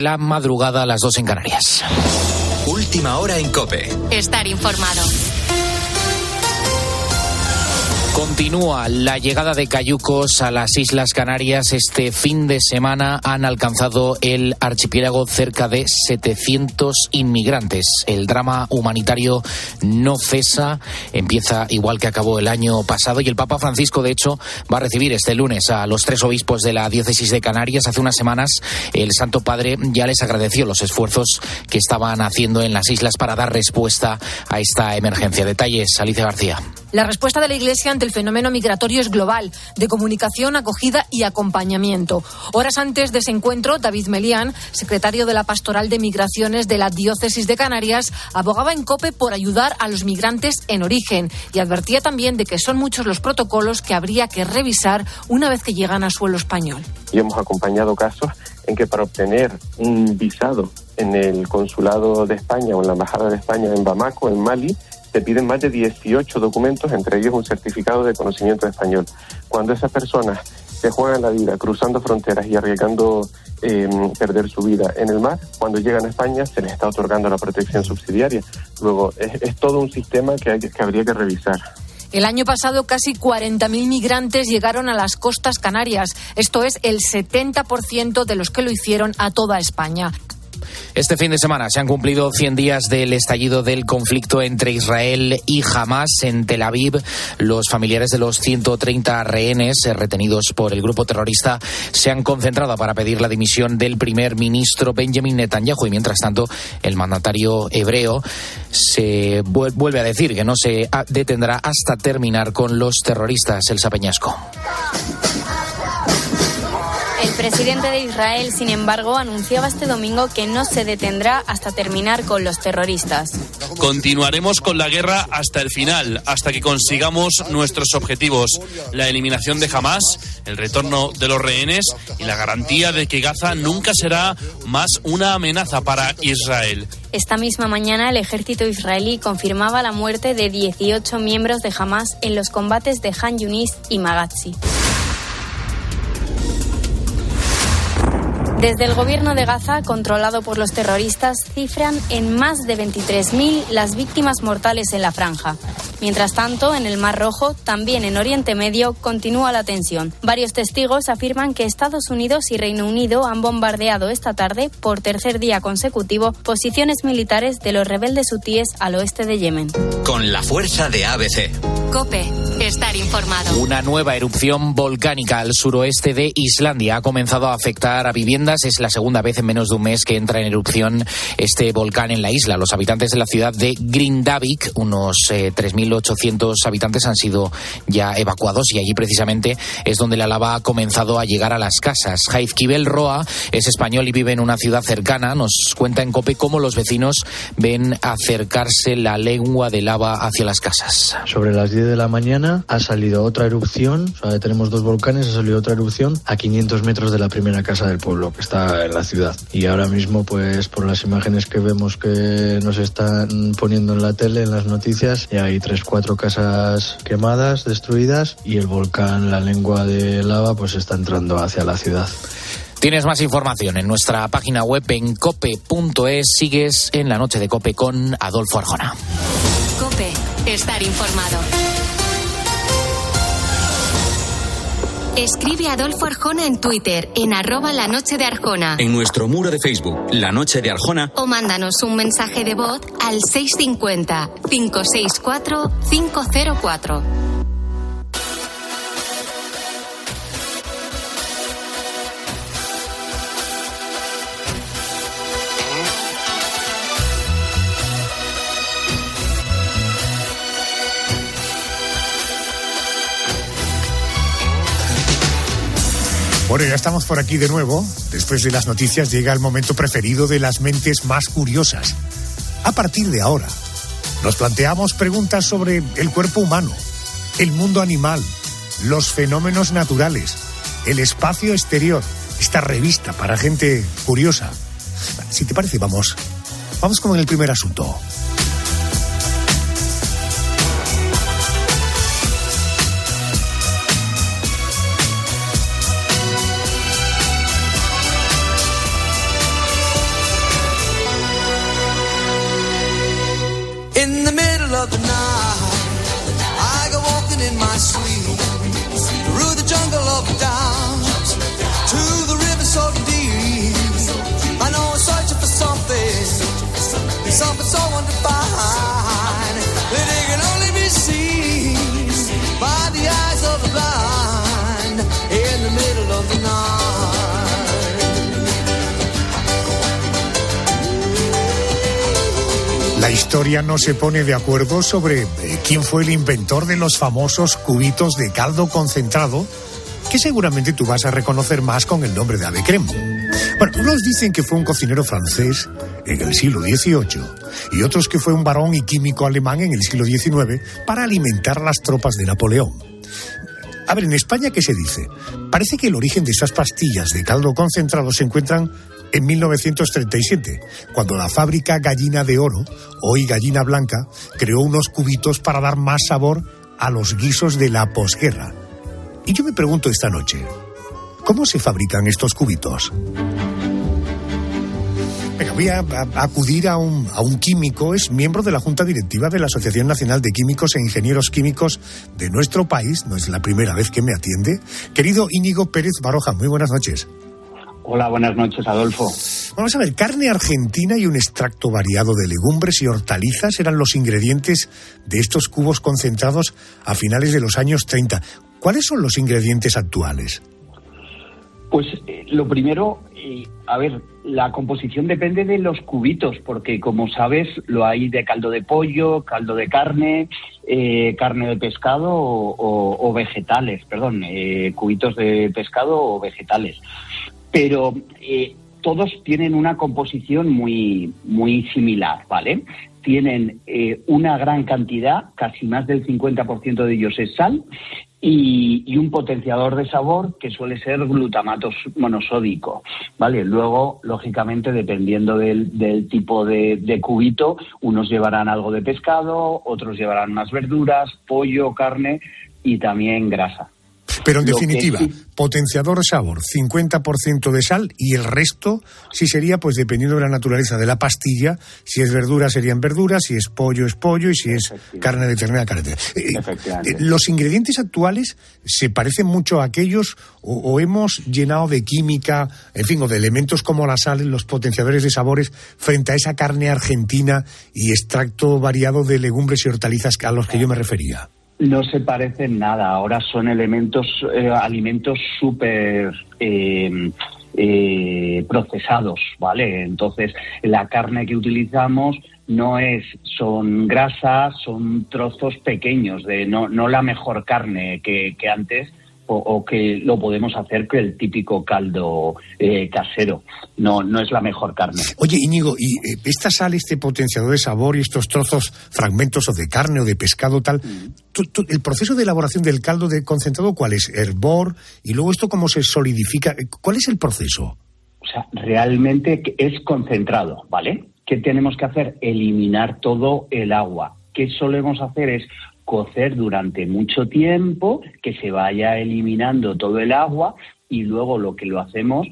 La madrugada a las 2 en Canarias. Última hora en COPE. Estar informado. Continúa la llegada de cayucos a las Islas Canarias. Este fin de semana han alcanzado el archipiélago cerca de 700 inmigrantes. El drama humanitario no cesa, empieza igual que acabó el año pasado y el Papa Francisco, de hecho, va a recibir este lunes a los 3 obispos de la diócesis de Canarias. Hace unas semanas el Santo Padre ya les agradeció los esfuerzos que estaban haciendo en las islas para dar respuesta a esta emergencia. Detalles, Alicia García. La respuesta de la Iglesia ante el fenómeno migratorio es global, de comunicación, acogida y acompañamiento. Horas antes de ese encuentro, David Melián, secretario de la Pastoral de Migraciones de la Diócesis de Canarias, abogaba en COPE por ayudar a los migrantes en origen y advertía también de que son muchos los protocolos que habría que revisar una vez que llegan a suelo español. Y hemos acompañado casos en que para obtener un visado en el Consulado de España o en la Embajada de España en Bamako, en Mali, te piden más de 18 documentos, entre ellos un certificado de conocimiento de español. Cuando esas personas se juegan la vida cruzando fronteras y arriesgando perder su vida en el mar, cuando llegan a España se les está otorgando la protección subsidiaria. Luego, es todo un sistema que habría que revisar. El año pasado casi 40.000 migrantes llegaron a las costas canarias. Esto es el 70% de los que lo hicieron a toda España. Este fin de semana se han cumplido 100 días del estallido del conflicto entre Israel y Hamás en Tel Aviv. Los familiares de los 130 rehenes retenidos por el grupo terrorista se han concentrado para pedir la dimisión del primer ministro Benjamin Netanyahu y mientras tanto el mandatario hebreo se vuelve a decir que no se detendrá hasta terminar con los terroristas. Elsa Peñasco. El presidente de Israel, sin embargo, anunciaba este domingo que no se detendrá hasta terminar con los terroristas. Continuaremos con la guerra hasta el final, hasta que consigamos nuestros objetivos, la eliminación de Hamás, el retorno de los rehenes y la garantía de que Gaza nunca será más una amenaza para Israel. Esta misma mañana el ejército israelí confirmaba la muerte de 18 miembros de Hamás en los combates de Han Yunis y Maghazi. Desde el gobierno de Gaza, controlado por los terroristas, cifran en más de 23.000 las víctimas mortales en la franja. Mientras tanto, en el Mar Rojo, también en Oriente Medio, continúa la tensión. Varios testigos afirman que Estados Unidos y Reino Unido han bombardeado esta tarde, por tercer día consecutivo, posiciones militares de los rebeldes hutíes al oeste de Yemen. Con la fuerza de ABC. COPE. Estar informado. Una nueva erupción volcánica al suroeste de Islandia ha comenzado a afectar a viviendas. Es la segunda vez en menos de un mes que entra en erupción este volcán en la isla. Los habitantes de la ciudad de Grindavik, unos 3.800 habitantes, han sido ya evacuados y allí precisamente es donde la lava ha comenzado a llegar a las casas. Jaizkibel Roa es español y vive en una ciudad cercana. Nos cuenta en COPE cómo los vecinos ven acercarse la lengua de lava hacia las casas. Sobre las 10 de la mañana ha salido otra erupción, o sea, tenemos dos volcanes, ha salido otra erupción a 500 metros de la primera casa del pueblo, que está en la ciudad. Y ahora mismo, pues por las imágenes que vemos que nos están poniendo en la tele, en las noticias, ya hay 3-4 casas quemadas, destruidas, y el volcán, la lengua de lava, pues está entrando hacia la ciudad. Tienes más información en nuestra página web en cope.es. Sigues en la noche de COPE con Adolfo Arjona. COPE. Estar informado. Escribe a Adolfo Arjona en Twitter, en @lanochedearjona. En nuestro muro de Facebook, La Noche de Arjona. O mándanos un mensaje de voz al 650 564 504. Bueno, ya estamos por aquí de nuevo. Después de las noticias llega el momento preferido de las mentes más curiosas. A partir de ahora, nos planteamos preguntas sobre el cuerpo humano, el mundo animal, los fenómenos naturales, el espacio exterior, esta revista para gente curiosa. Si te parece, vamos con el primer asunto. La historia no se pone de acuerdo sobre quién fue el inventor de los famosos cubitos de caldo concentrado, que seguramente tú vas a reconocer más con el nombre de ave crème. Bueno, unos dicen que fue un cocinero francés en el siglo XVIII y otros que fue un barón y químico alemán en el siglo XIX para alimentar las tropas de Napoleón. A ver, en España, ¿qué se dice? Parece que el origen de esas pastillas de caldo concentrado se encuentran en 1937, cuando la fábrica Gallina de Oro, hoy Gallina Blanca, creó unos cubitos para dar más sabor a los guisos de la posguerra. Y yo me pregunto esta noche, ¿cómo se fabrican estos cubitos? Venga, voy a acudir a un químico, es miembro de la Junta Directiva de la Asociación Nacional de Químicos e Ingenieros Químicos de nuestro país, no es la primera vez que me atiende. Querido Íñigo Pérez Baroja, muy buenas noches. Hola, buenas noches, Adolfo. Vamos a ver, carne argentina y un extracto variado de legumbres y hortalizas eran los ingredientes de estos cubos concentrados a finales de los años 30. ¿Cuáles son los ingredientes actuales? Pues lo primero, a ver, la composición depende de los cubitos, porque como sabes, lo hay de caldo de pollo, caldo de carne, carne de pescado o vegetales, cubitos de pescado o vegetales. Pero todos tienen una composición muy, muy similar, ¿vale? Tienen una gran cantidad, casi más del 50% de ellos es sal, y un potenciador de sabor que suele ser glutamato monosódico, ¿vale? Luego, lógicamente, dependiendo del tipo de cubito, unos llevarán algo de pescado, otros llevarán más verduras, pollo, carne y también grasa. Pero en definitiva, potenciador de sabor, 50% de sal y el resto sí sería, pues dependiendo de la naturaleza de la pastilla, si es verdura serían verduras, si es pollo y si es carne de ternera, carne de ternera. ¿Los ingredientes actuales se parecen mucho a aquellos o hemos llenado de química, en fin, o de elementos como la sal, los potenciadores de sabores frente a esa carne argentina y extracto variado de legumbres y hortalizas a los que yo me refería? No se parecen nada, ahora son alimentos súper procesados, ¿vale? Entonces, la carne que utilizamos son grasas, son trozos pequeños, no la mejor carne que antes, o que lo podemos hacer que el típico caldo casero. No es la mejor carne. Oye, Íñigo, ¿y esta sal, este potenciador de sabor y estos trozos, fragmentos o de carne o de pescado tal, el proceso de elaboración del caldo de concentrado, ¿cuál es? ¿Hervor? Y luego esto, ¿cómo se solidifica? ¿Cuál es el proceso? O sea, realmente es concentrado, ¿vale? ¿Qué tenemos que hacer? Eliminar todo el agua. ¿Qué solemos hacer? Es cocer durante mucho tiempo, que se vaya eliminando todo el agua, y luego lo que lo hacemos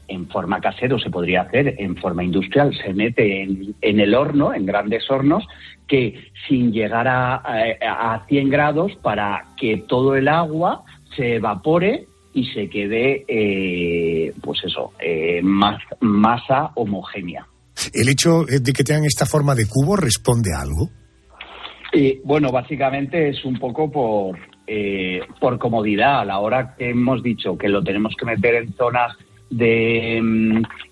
en forma casera, se podría hacer en forma industrial, se mete en el horno, en grandes hornos, que sin llegar a 100 grados, para que todo el agua se evapore y se quede, masa homogénea. ¿El hecho de que tengan esta forma de cubo responde a algo? Bueno, básicamente es un poco por comodidad. A la hora que hemos dicho que lo tenemos que meter en zonas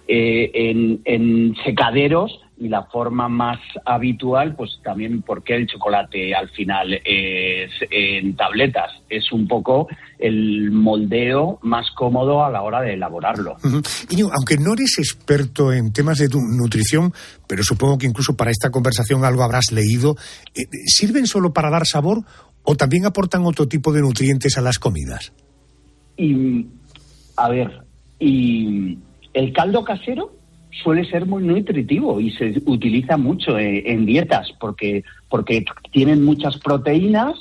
en secaderos, y la forma más habitual, pues también porque el chocolate al final es en tabletas. Es un poco el moldeo más cómodo a la hora de elaborarlo. Y aunque no eres experto en temas de nutrición, pero supongo que incluso para esta conversación algo habrás leído, ¿sirven solo para dar sabor o también aportan otro tipo de nutrientes a las comidas? Y el caldo casero suele ser muy nutritivo y se utiliza mucho en dietas porque tienen muchas proteínas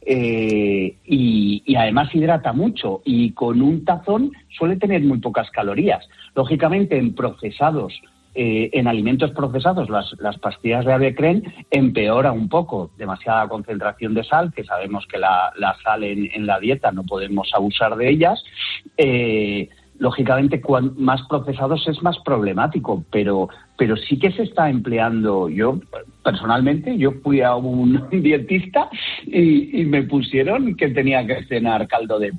y además hidrata mucho, y con un tazón suele tener muy pocas calorías. Lógicamente, en procesados, en alimentos procesados, las pastillas de ave crème empeora un poco, demasiada concentración de sal, que sabemos que la sal en la dieta no podemos abusar de ellas. Lógicamente, cuanto más procesados es más problemático, pero sí que se está empleando. Yo, personalmente, fui a un dietista y me pusieron que tenía que cenar caldo de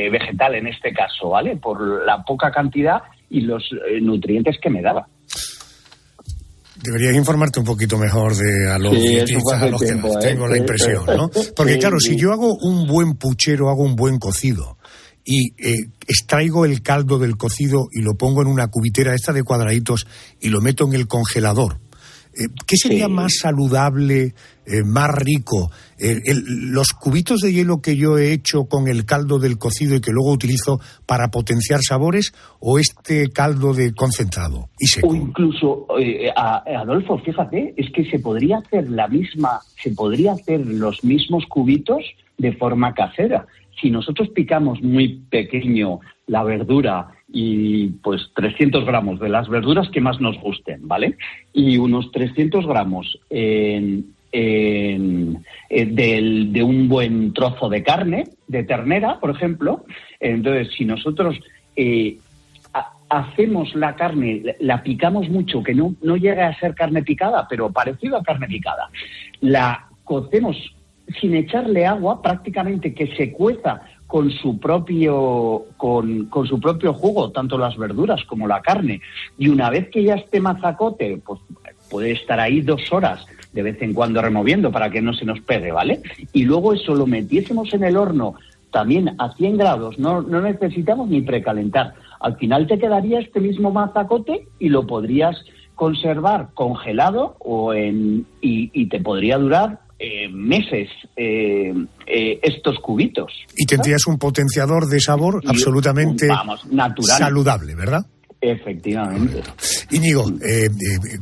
vegetal, en este caso, ¿vale? Por la poca cantidad y los nutrientes que me daba. Deberías informarte un poquito mejor a los dietistas a los que vas. Tengo la impresión, ¿no? Porque claro, si yo hago un buen puchero, hago un buen cocido y extraigo el caldo del cocido y lo pongo en una cubitera esta de cuadraditos y lo meto en el congelador, ¿qué sería más saludable, más rico? ¿Los cubitos de hielo que yo he hecho con el caldo del cocido y que luego utilizo para potenciar sabores, o este caldo de concentrado y seco? O incluso, Adolfo, fíjate, es que se podría hacer los mismos cubitos de forma casera. Si nosotros picamos muy pequeño la verdura y pues 300 gramos de las verduras que más nos gusten, ¿vale? Y unos 300 gramos de un buen trozo de carne, de ternera, por ejemplo. Entonces, si nosotros hacemos la carne, la picamos mucho, que no llega a ser carne picada, pero parecido a carne picada, la cocemos sin echarle agua, prácticamente que se cueza con su propio jugo, tanto las verduras como la carne, y una vez que ya esté mazacote, pues puede estar ahí 2 horas de vez en cuando removiendo para que no se nos pegue, ¿vale? Y luego eso lo metiésemos en el horno también a 100 grados, no necesitamos ni precalentar. Al final te quedaría este mismo mazacote y lo podrías conservar congelado y te podría durar meses estos cubitos. Y tendrías un potenciador de sabor absolutamente natural, saludable, ¿verdad? Efectivamente. Íñigo,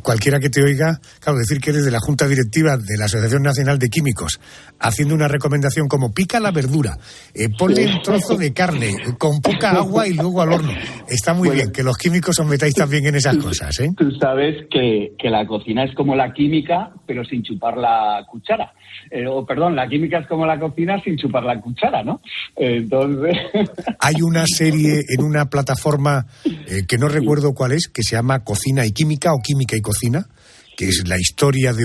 cualquiera que te oiga, claro, decir que eres de la Junta Directiva de la Asociación Nacional de Químicos, haciendo una recomendación como pica la verdura, ponle un trozo de carne con poca agua y luego al horno. Está muy bien que los químicos os metáis también en esas cosas, ¿eh? Tú sabes que la cocina es como la química, pero sin chupar la cuchara. La química es como la cocina sin chupar la cuchara, ¿no? Entonces... Hay una serie en una plataforma que no recuerdo cuál es, que se llama Cocina y Química, o Química y Cocina, que es la historia de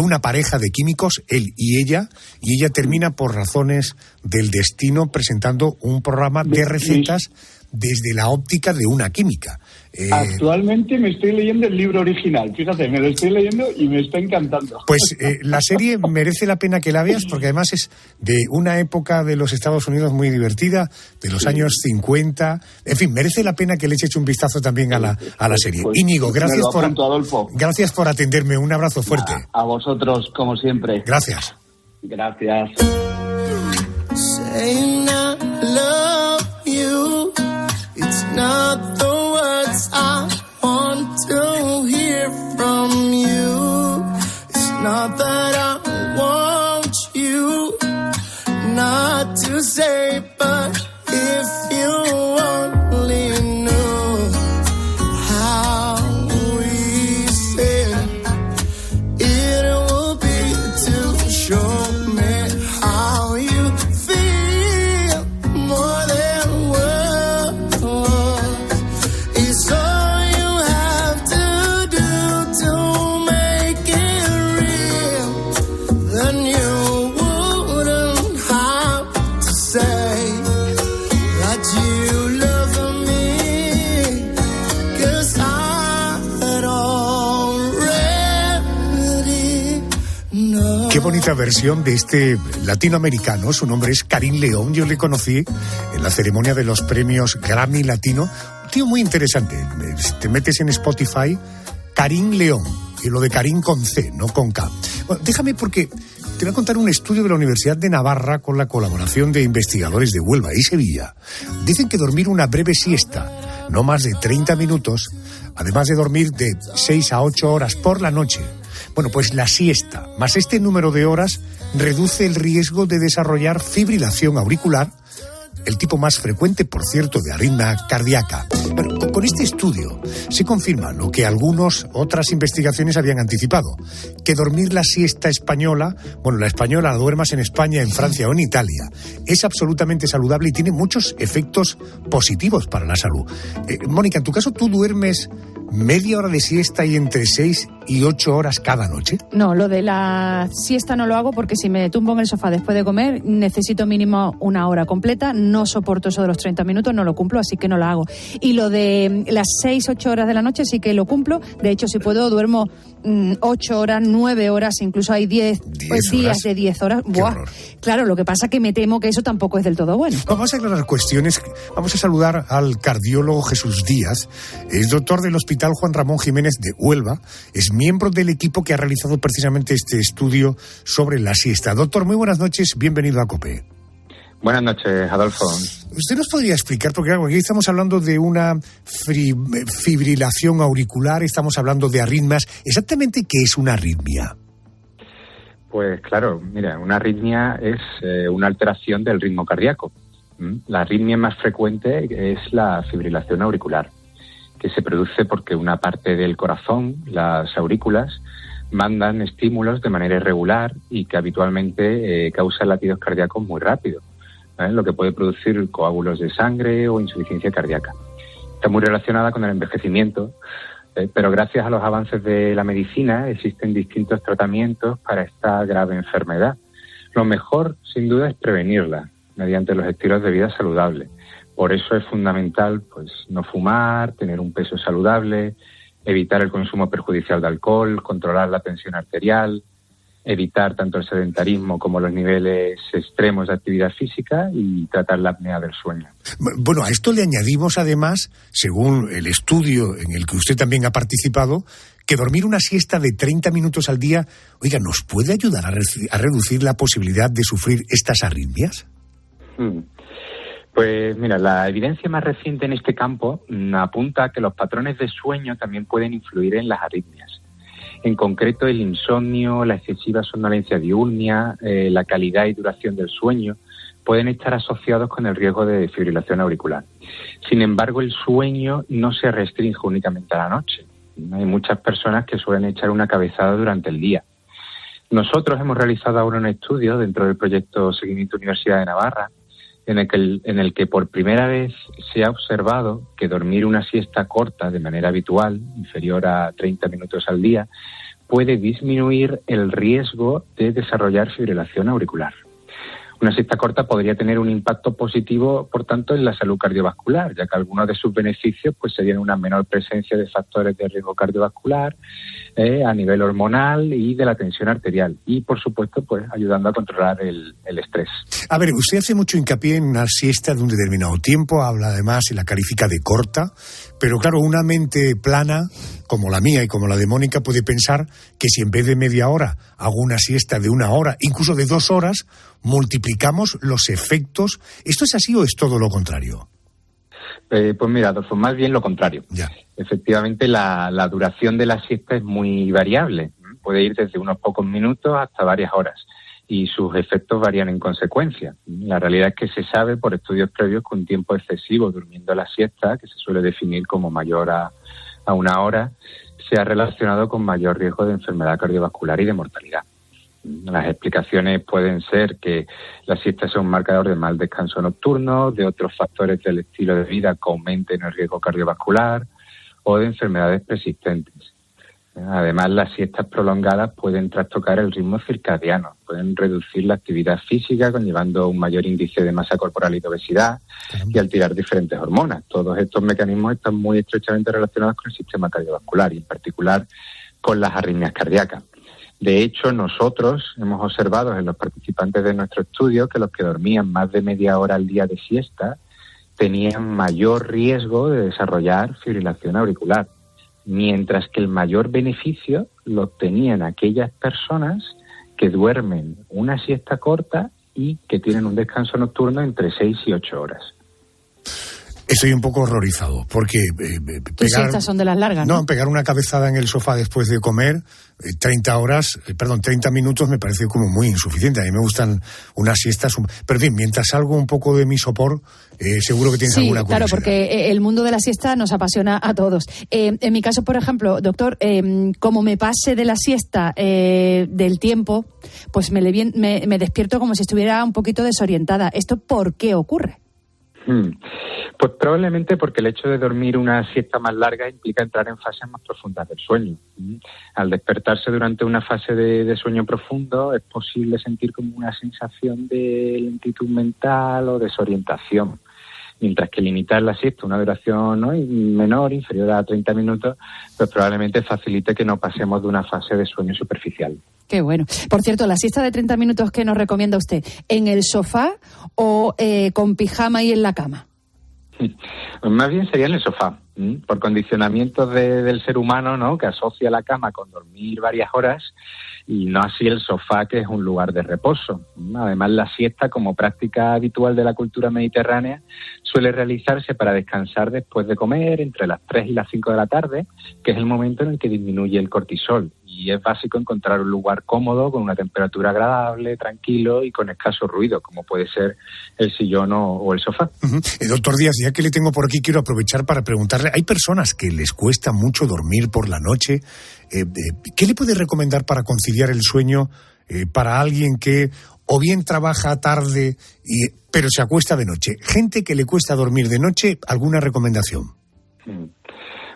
una pareja de químicos, él y ella termina por razones del destino presentando un programa de recetas desde la óptica de una química. Actualmente me estoy leyendo el libro original, fíjate, me lo estoy leyendo y me está encantando. Pues la serie merece la pena que la veas, porque además es de una época de los Estados Unidos muy divertida, de los años 50, en fin, merece la pena que le eches un vistazo también a la serie. Pues, Íñigo, gracias Adolfo. Gracias por atenderme, un abrazo fuerte. A vosotros, como siempre. Gracias. Gracias. It's not the words I want to hear from you. It's not that I want you not to say, but if you only knew how we said it would be to show me how you feel more than words. Qué bonita versión de este latinoamericano. Su nombre es Karim León. Yo le conocí en la ceremonia de los premios Grammy Latino. Un tío muy interesante. Te metes en Spotify, Karim León. Y lo de Karim con C, no con K. Bueno, déjame porque te voy a contar un estudio de la Universidad de Navarra con la colaboración de investigadores de Huelva y Sevilla. Dicen que dormir una breve siesta, no más de 30 minutos, además de dormir de 6 a 8 horas por la noche, bueno, pues la siesta, más este número de horas, reduce el riesgo de desarrollar fibrilación auricular, el tipo más frecuente, por cierto, de arritmia cardíaca. Pero con este estudio se confirma lo que otras investigaciones habían anticipado, que dormir la siesta española, la española la duermas en España, en Francia o en Italia, es absolutamente saludable y tiene muchos efectos positivos para la salud. Mónica, en tu caso, ¿tú duermes media hora de siesta y entre 6 y 8 horas cada noche? No, lo de la siesta no lo hago porque si me tumbo en el sofá después de comer necesito mínimo 1 hora completa, no soporto eso de los 30 minutos, no lo cumplo, así que no lo hago. Y lo de Las 6-8 horas de la noche sí que lo cumplo. De hecho, si puedo, duermo 8 horas, 9 horas, incluso hay 10 días de 10 horas. ¡Buah! Claro, lo que pasa es que me temo que eso tampoco es del todo bueno. Vamos a aclarar cuestiones. Vamos a saludar al cardiólogo Jesús Díaz. Es doctor del Hospital Juan Ramón Jiménez de Huelva. Es miembro del equipo que ha realizado precisamente este estudio sobre la siesta. Doctor, muy buenas noches. Bienvenido a COPE. Buenas noches, Adolfo. ¿Usted nos podría explicar, porque aquí estamos hablando de una fibrilación auricular, estamos hablando de arritmias, exactamente qué es una arritmia? Pues claro, mira, una arritmia es una alteración del ritmo cardíaco. La arritmia más frecuente es la fibrilación auricular, que se produce porque una parte del corazón, las aurículas, mandan estímulos de manera irregular y que habitualmente causan latidos cardíacos muy rápidos, lo que puede producir coágulos de sangre o insuficiencia cardíaca. Está muy relacionada con el envejecimiento, pero gracias a los avances de la medicina existen distintos tratamientos para esta grave enfermedad. Lo mejor, sin duda, es prevenirla mediante los estilos de vida saludables. Por eso es fundamental pues no fumar, tener un peso saludable, evitar el consumo perjudicial de alcohol, controlar la tensión arterial, evitar tanto el sedentarismo como los niveles extremos de actividad física y tratar la apnea del sueño. Bueno, a esto le añadimos además, según el estudio en el que usted también ha participado, que dormir una siesta de 30 minutos al día, oiga, ¿nos puede ayudar a reducir la posibilidad de sufrir estas arritmias? Pues mira, la evidencia más reciente en este campo apunta a que los patrones de sueño también pueden influir en las arritmias. En concreto, el insomnio, la excesiva somnolencia diurna, la calidad y duración del sueño pueden estar asociados con el riesgo de fibrilación auricular. Sin embargo, el sueño no se restringe únicamente a la noche. Hay muchas personas que suelen echar una cabezada durante el día. Nosotros hemos realizado ahora un estudio dentro del proyecto Seguimiento Universidad de Navarra, en el que por primera vez se ha observado que dormir una siesta corta de manera habitual, inferior a 30 minutos al día, puede disminuir el riesgo de desarrollar fibrilación auricular. Una siesta corta podría tener un impacto positivo, por tanto, en la salud cardiovascular, ya que algunos de sus beneficios pues serían una menor presencia de factores de riesgo cardiovascular a nivel hormonal y de la tensión arterial. Y, por supuesto, pues ayudando a controlar el estrés. A ver, usted hace mucho hincapié en una siesta de un determinado tiempo, habla además y la califica de corta, pero claro, una mente plana, como la mía y como la de Mónica, puede pensar que si en vez de media hora hago una siesta de 1 hora, incluso de 2 horas, multiplicamos los efectos. ¿Esto es así o es todo lo contrario? Pues mira, Adolfo, más bien lo contrario. Ya. Efectivamente, la duración de la siesta es muy variable. Puede ir desde unos pocos minutos hasta varias horas y sus efectos varían en consecuencia. La realidad es que se sabe por estudios previos que un tiempo excesivo durmiendo la siesta, que se suele definir como mayor a 1 hora, se ha relacionado con mayor riesgo de enfermedad cardiovascular y de mortalidad. Las explicaciones pueden ser que la siesta sea un marcador de mal descanso nocturno, de otros factores del estilo de vida que aumenten el riesgo cardiovascular o de enfermedades persistentes. Además, las siestas prolongadas pueden trastocar el ritmo circadiano, pueden reducir la actividad física, conllevando un mayor índice de masa corporal y de obesidad y alterar diferentes hormonas. Todos estos mecanismos están muy estrechamente relacionados con el sistema cardiovascular y, en particular, con las arritmias cardíacas. De hecho, nosotros hemos observado en los participantes de nuestro estudio que los que dormían más de media hora al día de siesta tenían mayor riesgo de desarrollar fibrilación auricular, mientras que el mayor beneficio lo obtenían aquellas personas que duermen una siesta corta y que tienen un descanso nocturno entre 6 y 8 horas. Estoy un poco horrorizado, porque Tus siestas son de las largas, ¿no? No, pegar una cabezada en el sofá después de comer, 30 minutos me parece como muy insuficiente. A mí me gustan unas siestas, pero en fin, mientras salgo un poco de mi sopor, seguro que tienes alguna curiosidad. Sí, claro, porque el mundo de la siesta nos apasiona a todos. En mi caso, por ejemplo, doctor, como me pase de la siesta del tiempo, pues me despierto como si estuviera un poquito desorientada. ¿Esto por qué ocurre? Pues probablemente porque el hecho de dormir una siesta más larga implica entrar en fases más profundas del sueño. Al despertarse durante una fase de sueño profundo es posible sentir como una sensación de lentitud mental o desorientación. Mientras que limitar la siesta a una duración, ¿no?, menor, inferior a 30 minutos, pues probablemente facilite que no pasemos de una fase de sueño superficial. Qué bueno. Por cierto, la siesta de 30 minutos que nos recomienda usted, ¿en el sofá o con pijama y en la cama? Pues más bien sería en el sofá, por condicionamientos del ser humano, ¿no?, que asocia la cama con dormir varias horas y no así el sofá, que es un lugar de reposo. Además, la siesta, como práctica habitual de la cultura mediterránea, suele realizarse para descansar después de comer, entre las 3 y las 5 de la tarde, que es el momento en el que disminuye el cortisol. Y es básico encontrar un lugar cómodo, con una temperatura agradable, tranquilo y con escaso ruido, como puede ser el sillón o el sofá. Doctor Díaz, ya que le tengo por aquí, quiero aprovechar para preguntarle, hay personas que les cuesta mucho dormir por la noche. ¿Qué le puede recomendar para conciliar el sueño para alguien que o bien trabaja tarde pero se acuesta de noche? Gente que le cuesta dormir de noche, ¿alguna recomendación?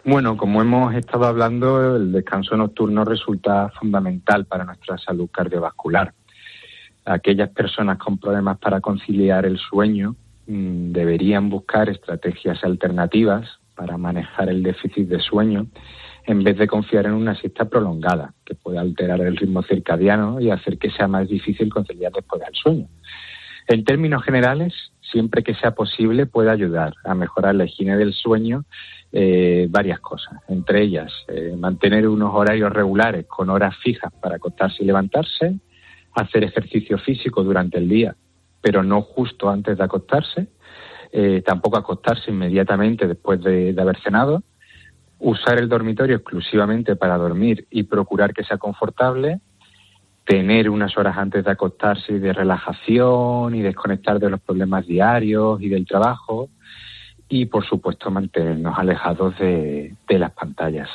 Bueno, como hemos estado hablando, el descanso nocturno resulta fundamental para nuestra salud cardiovascular. Aquellas personas con problemas para conciliar el sueño deberían buscar estrategias alternativas para manejar el déficit de sueño, en vez de confiar en una siesta prolongada, que puede alterar el ritmo circadiano y hacer que sea más difícil conciliar después del sueño. En términos generales, siempre que sea posible, puede ayudar a mejorar la higiene del sueño varias cosas, entre ellas mantener unos horarios regulares con horas fijas para acostarse y levantarse, hacer ejercicio físico durante el día, pero no justo antes de acostarse, tampoco acostarse inmediatamente después de haber cenado, usar el dormitorio exclusivamente para dormir y procurar que sea confortable, tener unas horas antes de acostarse de relajación y desconectar de los problemas diarios y del trabajo, y por supuesto mantenernos alejados de las pantallas.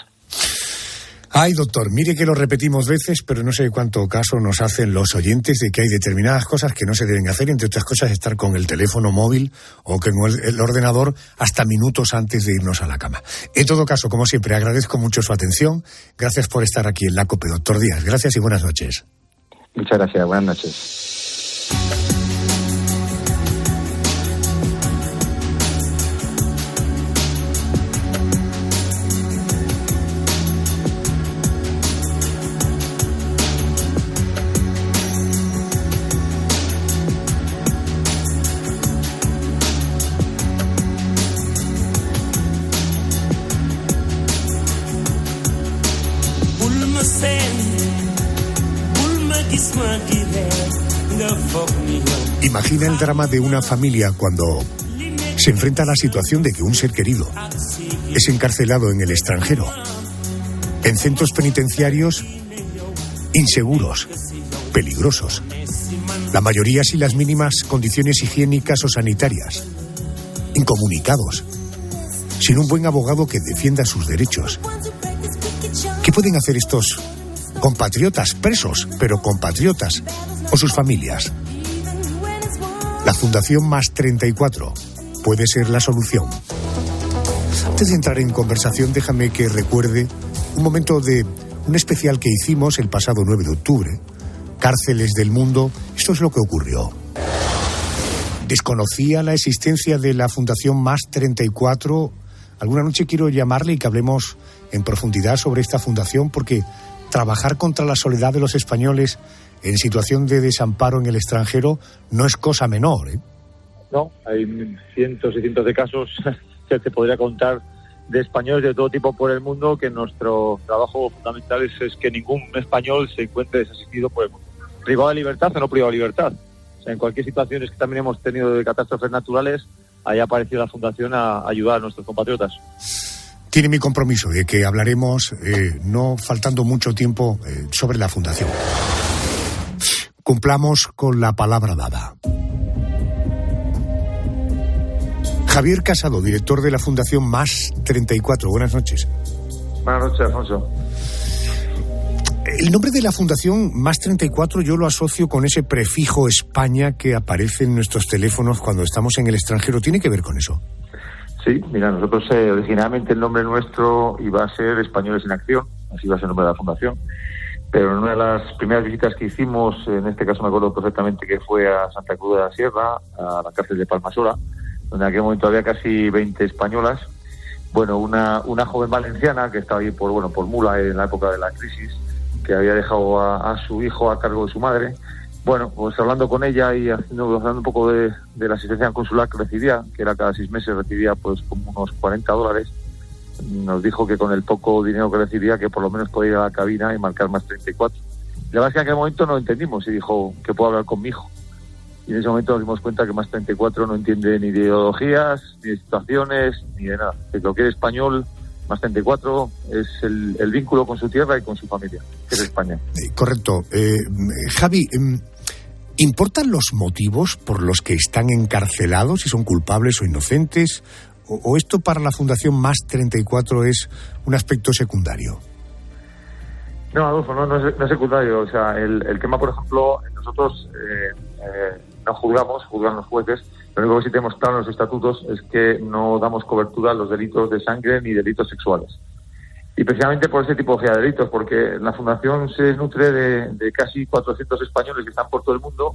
Ay, doctor, mire que lo repetimos veces, pero no sé cuánto caso nos hacen los oyentes de que hay determinadas cosas que no se deben hacer, entre otras cosas estar con el teléfono móvil o con el ordenador hasta minutos antes de irnos a la cama. En todo caso, como siempre, agradezco mucho su atención. Gracias por estar aquí en la COPE, doctor Díaz. Gracias y buenas noches. Muchas gracias, buenas noches. Imagina el drama de una familia cuando se enfrenta a la situación de que un ser querido es encarcelado en el extranjero, en centros penitenciarios inseguros, peligrosos, la mayoría sin las mínimas condiciones higiénicas o sanitarias, incomunicados, sin un buen abogado que defienda sus derechos. ¿Qué pueden hacer estos compatriotas presos, pero compatriotas, o sus familias? La Fundación Más 34 puede ser la solución. Antes de entrar en conversación, déjame que recuerde un momento de un especial que hicimos el pasado 9 de octubre, Cárceles del Mundo. Esto es lo que ocurrió. Desconocía la existencia de la Fundación Más 34. Alguna noche quiero llamarle y que hablemos en profundidad sobre esta fundación, porque trabajar contra la soledad de los españoles en situación de desamparo en el extranjero no es cosa menor, ¿eh? No, hay cientos y cientos de casos que te podría contar de españoles de todo tipo por el mundo, que nuestro trabajo fundamental es que ningún español se encuentre desasistido por el mundo. Privado de libertad o no privado de libertad. O sea, en cualquier situación que también hemos tenido de catástrofes naturales, ahí ha aparecido la Fundación a ayudar a nuestros compatriotas. Tiene mi compromiso de que hablaremos, no faltando mucho tiempo, sobre la Fundación. Cumplamos con la palabra dada. Javier Casado, director de la Fundación Más 34. Buenas noches. Buenas noches, Alfonso. El nombre de la Fundación Más 34 yo lo asocio con ese prefijo España que aparece en nuestros teléfonos cuando estamos en el extranjero. ¿Tiene que ver con eso? Sí, mira, nosotros originalmente el nombre nuestro iba a ser Españoles en Acción, así iba a ser el nombre de la Fundación. Pero en una de las primeras visitas que hicimos, en este caso me acuerdo perfectamente que fue a Santa Cruz de la Sierra, a la cárcel de Palmasola, donde en aquel momento había casi 20 españolas. Bueno, una joven valenciana que estaba ahí por Mula en la época de la crisis, que había dejado a su hijo a cargo de su madre. Bueno, pues hablando con ella y hablando un poco de la asistencia consular que recibía, que era cada 6 meses, recibía pues como unos $40, nos dijo que con el poco dinero que recibía, que por lo menos podía ir a la cabina y marcar más 34. La verdad es que en aquel momento no lo entendimos y dijo que puedo hablar con mi hijo. Y en ese momento nos dimos cuenta que más 34 no entiende ni de ideologías, ni de situaciones, ni de nada. Que lo que es español, más 34 es el vínculo con su tierra y con su familia, que es España. Correcto. Javi, ¿importan los motivos por los que están encarcelados, si son culpables o inocentes? ¿O esto para la Fundación Más 34 es un aspecto secundario? No, Adolfo, no es secundario. O sea, el tema, por ejemplo, nosotros no juzgan los jueces. Lo único que sí tenemos claro en los estatutos es que no damos cobertura a los delitos de sangre ni delitos sexuales. Y precisamente por ese tipo de delitos, porque la Fundación se nutre de casi 400 españoles que están por todo el mundo,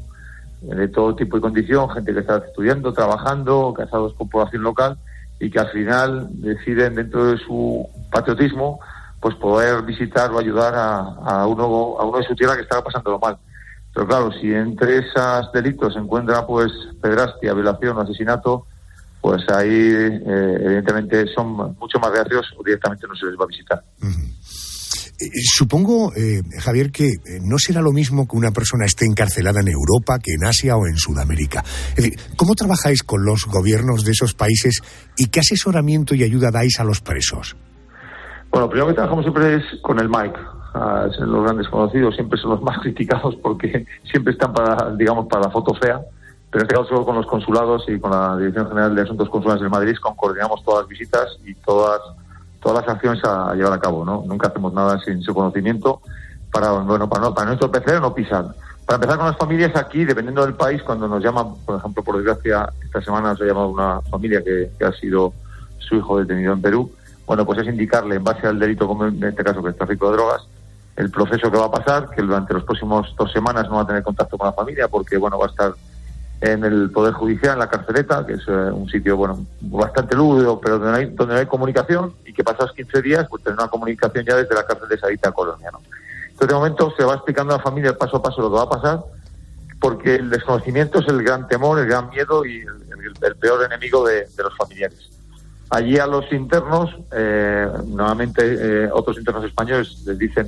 de todo tipo y condición, gente que está estudiando, trabajando, casados con población local, y que al final deciden, dentro de su patriotismo, pues poder visitar o ayudar a uno de su tierra que estaba pasándolo mal. Pero claro, si entre esos delitos se encuentra pues pederastia, violación o asesinato, pues ahí evidentemente son mucho más reacios o directamente no se les va a visitar. Supongo, Javier, que no será lo mismo que una persona esté encarcelada en Europa que en Asia o en Sudamérica. Es decir, ¿cómo trabajáis con los gobiernos de esos países y qué asesoramiento y ayuda dais a los presos? Bueno, lo primero que trabajamos siempre es con el MIC. Son los grandes conocidos, siempre son los más criticados porque siempre están para la foto fea. Pero en este caso con los consulados y con la Dirección General de Asuntos Consulares de Madrid coordinamos todas las visitas y todas las acciones a llevar a cabo, ¿no? Nunca hacemos nada sin su conocimiento para no entorpecer o no pisar. Para empezar con las familias aquí, dependiendo del país, cuando nos llaman, por ejemplo, por desgracia, esta semana nos ha llamado una familia que ha sido su hijo detenido en Perú. Bueno, pues es indicarle, en base al delito, como en este caso que es tráfico de drogas, el proceso que va a pasar, que durante los próximos 2 semanas no va a tener contacto con la familia porque, bueno, va a estar en el Poder Judicial, en la Carceleta, que es un sitio, bueno, bastante lúdico, pero donde no hay comunicación, y que pasados 15 días, pues tener una comunicación ya desde la cárcel de Sarita Colonia, ¿no? Entonces, de momento, se va explicando a la familia paso a paso lo que va a pasar, porque el desconocimiento es el gran temor, el gran miedo y el peor enemigo de los familiares. Allí a los internos, nuevamente otros internos españoles les dicen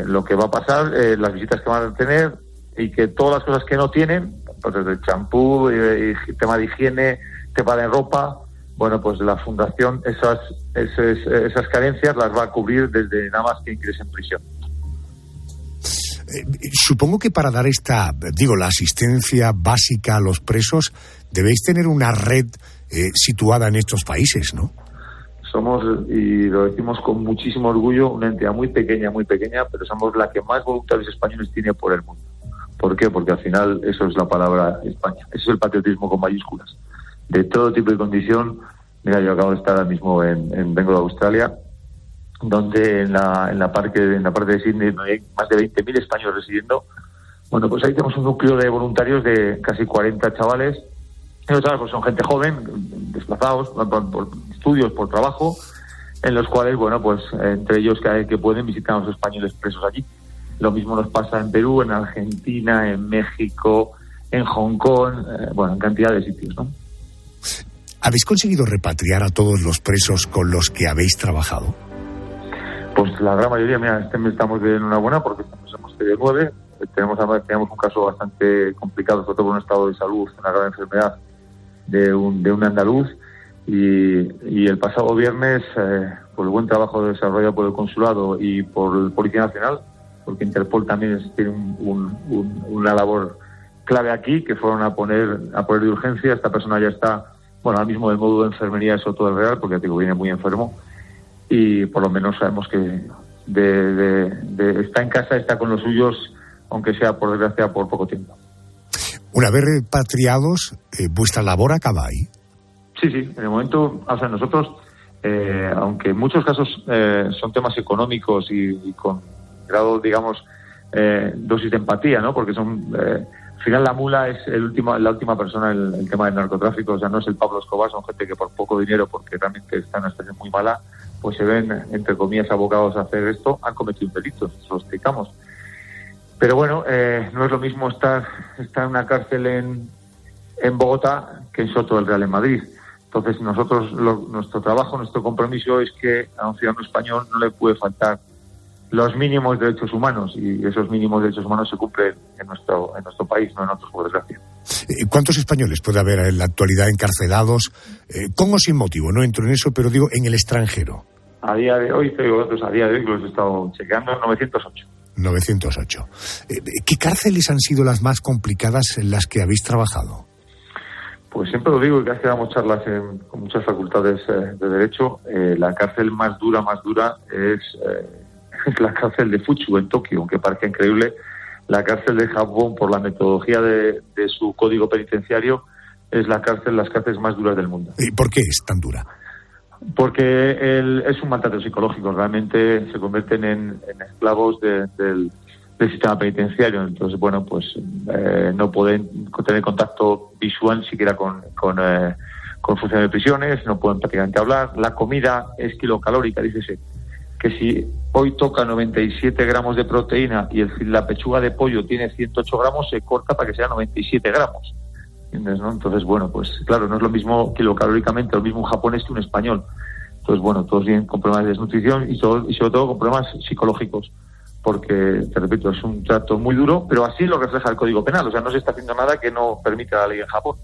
lo que va a pasar, las visitas que van a tener, y que todas las cosas que no tienen, pues desde champú, y tema de higiene, tema de ropa, bueno, pues la Fundación esas carencias las va a cubrir desde nada más que ingrese en prisión. Supongo que para dar la asistencia básica a los presos, debéis tener una red situada en estos países, ¿no? Somos, y lo decimos con muchísimo orgullo, una entidad muy pequeña, pero somos la que más voluntarios españoles tiene por el mundo. ¿Por qué? Porque al final eso es la palabra España, eso es el patriotismo con mayúsculas. De todo tipo de condición. Mira, yo acabo de estar ahora mismo vengo de Australia, donde en la parte de Sydney hay más de 20.000 españoles residiendo. Bueno, pues ahí tenemos un núcleo de voluntarios de casi 40 chavales. Y los chavales pues son gente joven, desplazados por estudios, por trabajo, en los cuales, bueno, pues entre ellos que pueden visitar a los españoles presos allí. Lo mismo nos pasa en Perú, en Argentina, en México, en Hong Kong, en cantidad de sitios, ¿no? ¿Habéis conseguido repatriar a todos los presos con los que habéis trabajado? Pues la gran mayoría, mira, este mes estamos de enhorabuena porque hemos tenido 9. Tenemos un caso bastante complicado, sobre todo por un estado de salud, una grave enfermedad de un andaluz. Y el pasado viernes, por el buen trabajo desarrollado por el Consulado y por el Policía Nacional, porque Interpol también tiene una labor clave aquí, que fueron a poner de urgencia. Esta persona ya está, ahora mismo del módulo de enfermería es Soto del Real, porque ya digo, viene muy enfermo, y por lo menos sabemos que está en casa, está con los suyos, aunque sea, por desgracia, por poco tiempo. Una vez repatriados, ¿vuestra labor acaba ahí? Sí, en el momento, o sea, nosotros, aunque en muchos casos son temas económicos y con grado, digamos, dosis de empatía, ¿no? Porque son Al final la mula es la última persona en el tema del narcotráfico, o sea, no es el Pablo Escobar, son gente que por poco dinero, porque realmente está en una situación muy mala, pues se ven, entre comillas, abocados a hacer esto, han cometido un delito, nos lo explicamos. Pero bueno, no es lo mismo estar en una cárcel en Bogotá que en Soto del Real en Madrid. Entonces nosotros, nuestro trabajo, nuestro compromiso es que a un ciudadano español no le puede faltar los mínimos derechos humanos, y esos mínimos derechos humanos se cumplen en nuestro país, no en otros, por desgracia. ¿Cuántos españoles puede haber en la actualidad encarcelados, con o sin motivo? No entro en eso, pero digo, en el extranjero. A día de hoy, te digo datos, a día de hoy los he estado chequeando, 908. 908. ¿Qué cárceles han sido las más complicadas en las que habéis trabajado? Pues siempre lo digo, y casi damos charlas con muchas facultades de Derecho. La cárcel más dura es la cárcel de Fuchu en Tokio, aunque parezca increíble. La cárcel de Japón, por la metodología de su código penitenciario, es las cárceles más duras del mundo. ¿Y por qué es tan dura? Porque es un maltrato psicológico, realmente se convierten en esclavos del sistema penitenciario. Entonces, bueno, pues no pueden tener contacto visual siquiera con funcionarios de prisiones, no pueden prácticamente hablar. La comida es kilocalórica, dícese que si hoy toca 97 gramos de proteína y la pechuga de pollo tiene 108 gramos, se corta para que sea 97 gramos. ¿Entiendes, no? Entonces, bueno, pues claro, no es lo mismo kilocalóricamente, lo mismo un japonés que un español. Entonces, bueno, todos vienen con problemas de desnutrición y sobre todo con problemas psicológicos, porque, te repito, es un trato muy duro, pero así lo refleja el Código Penal. O sea, no se está haciendo nada que no permita la ley en Japón.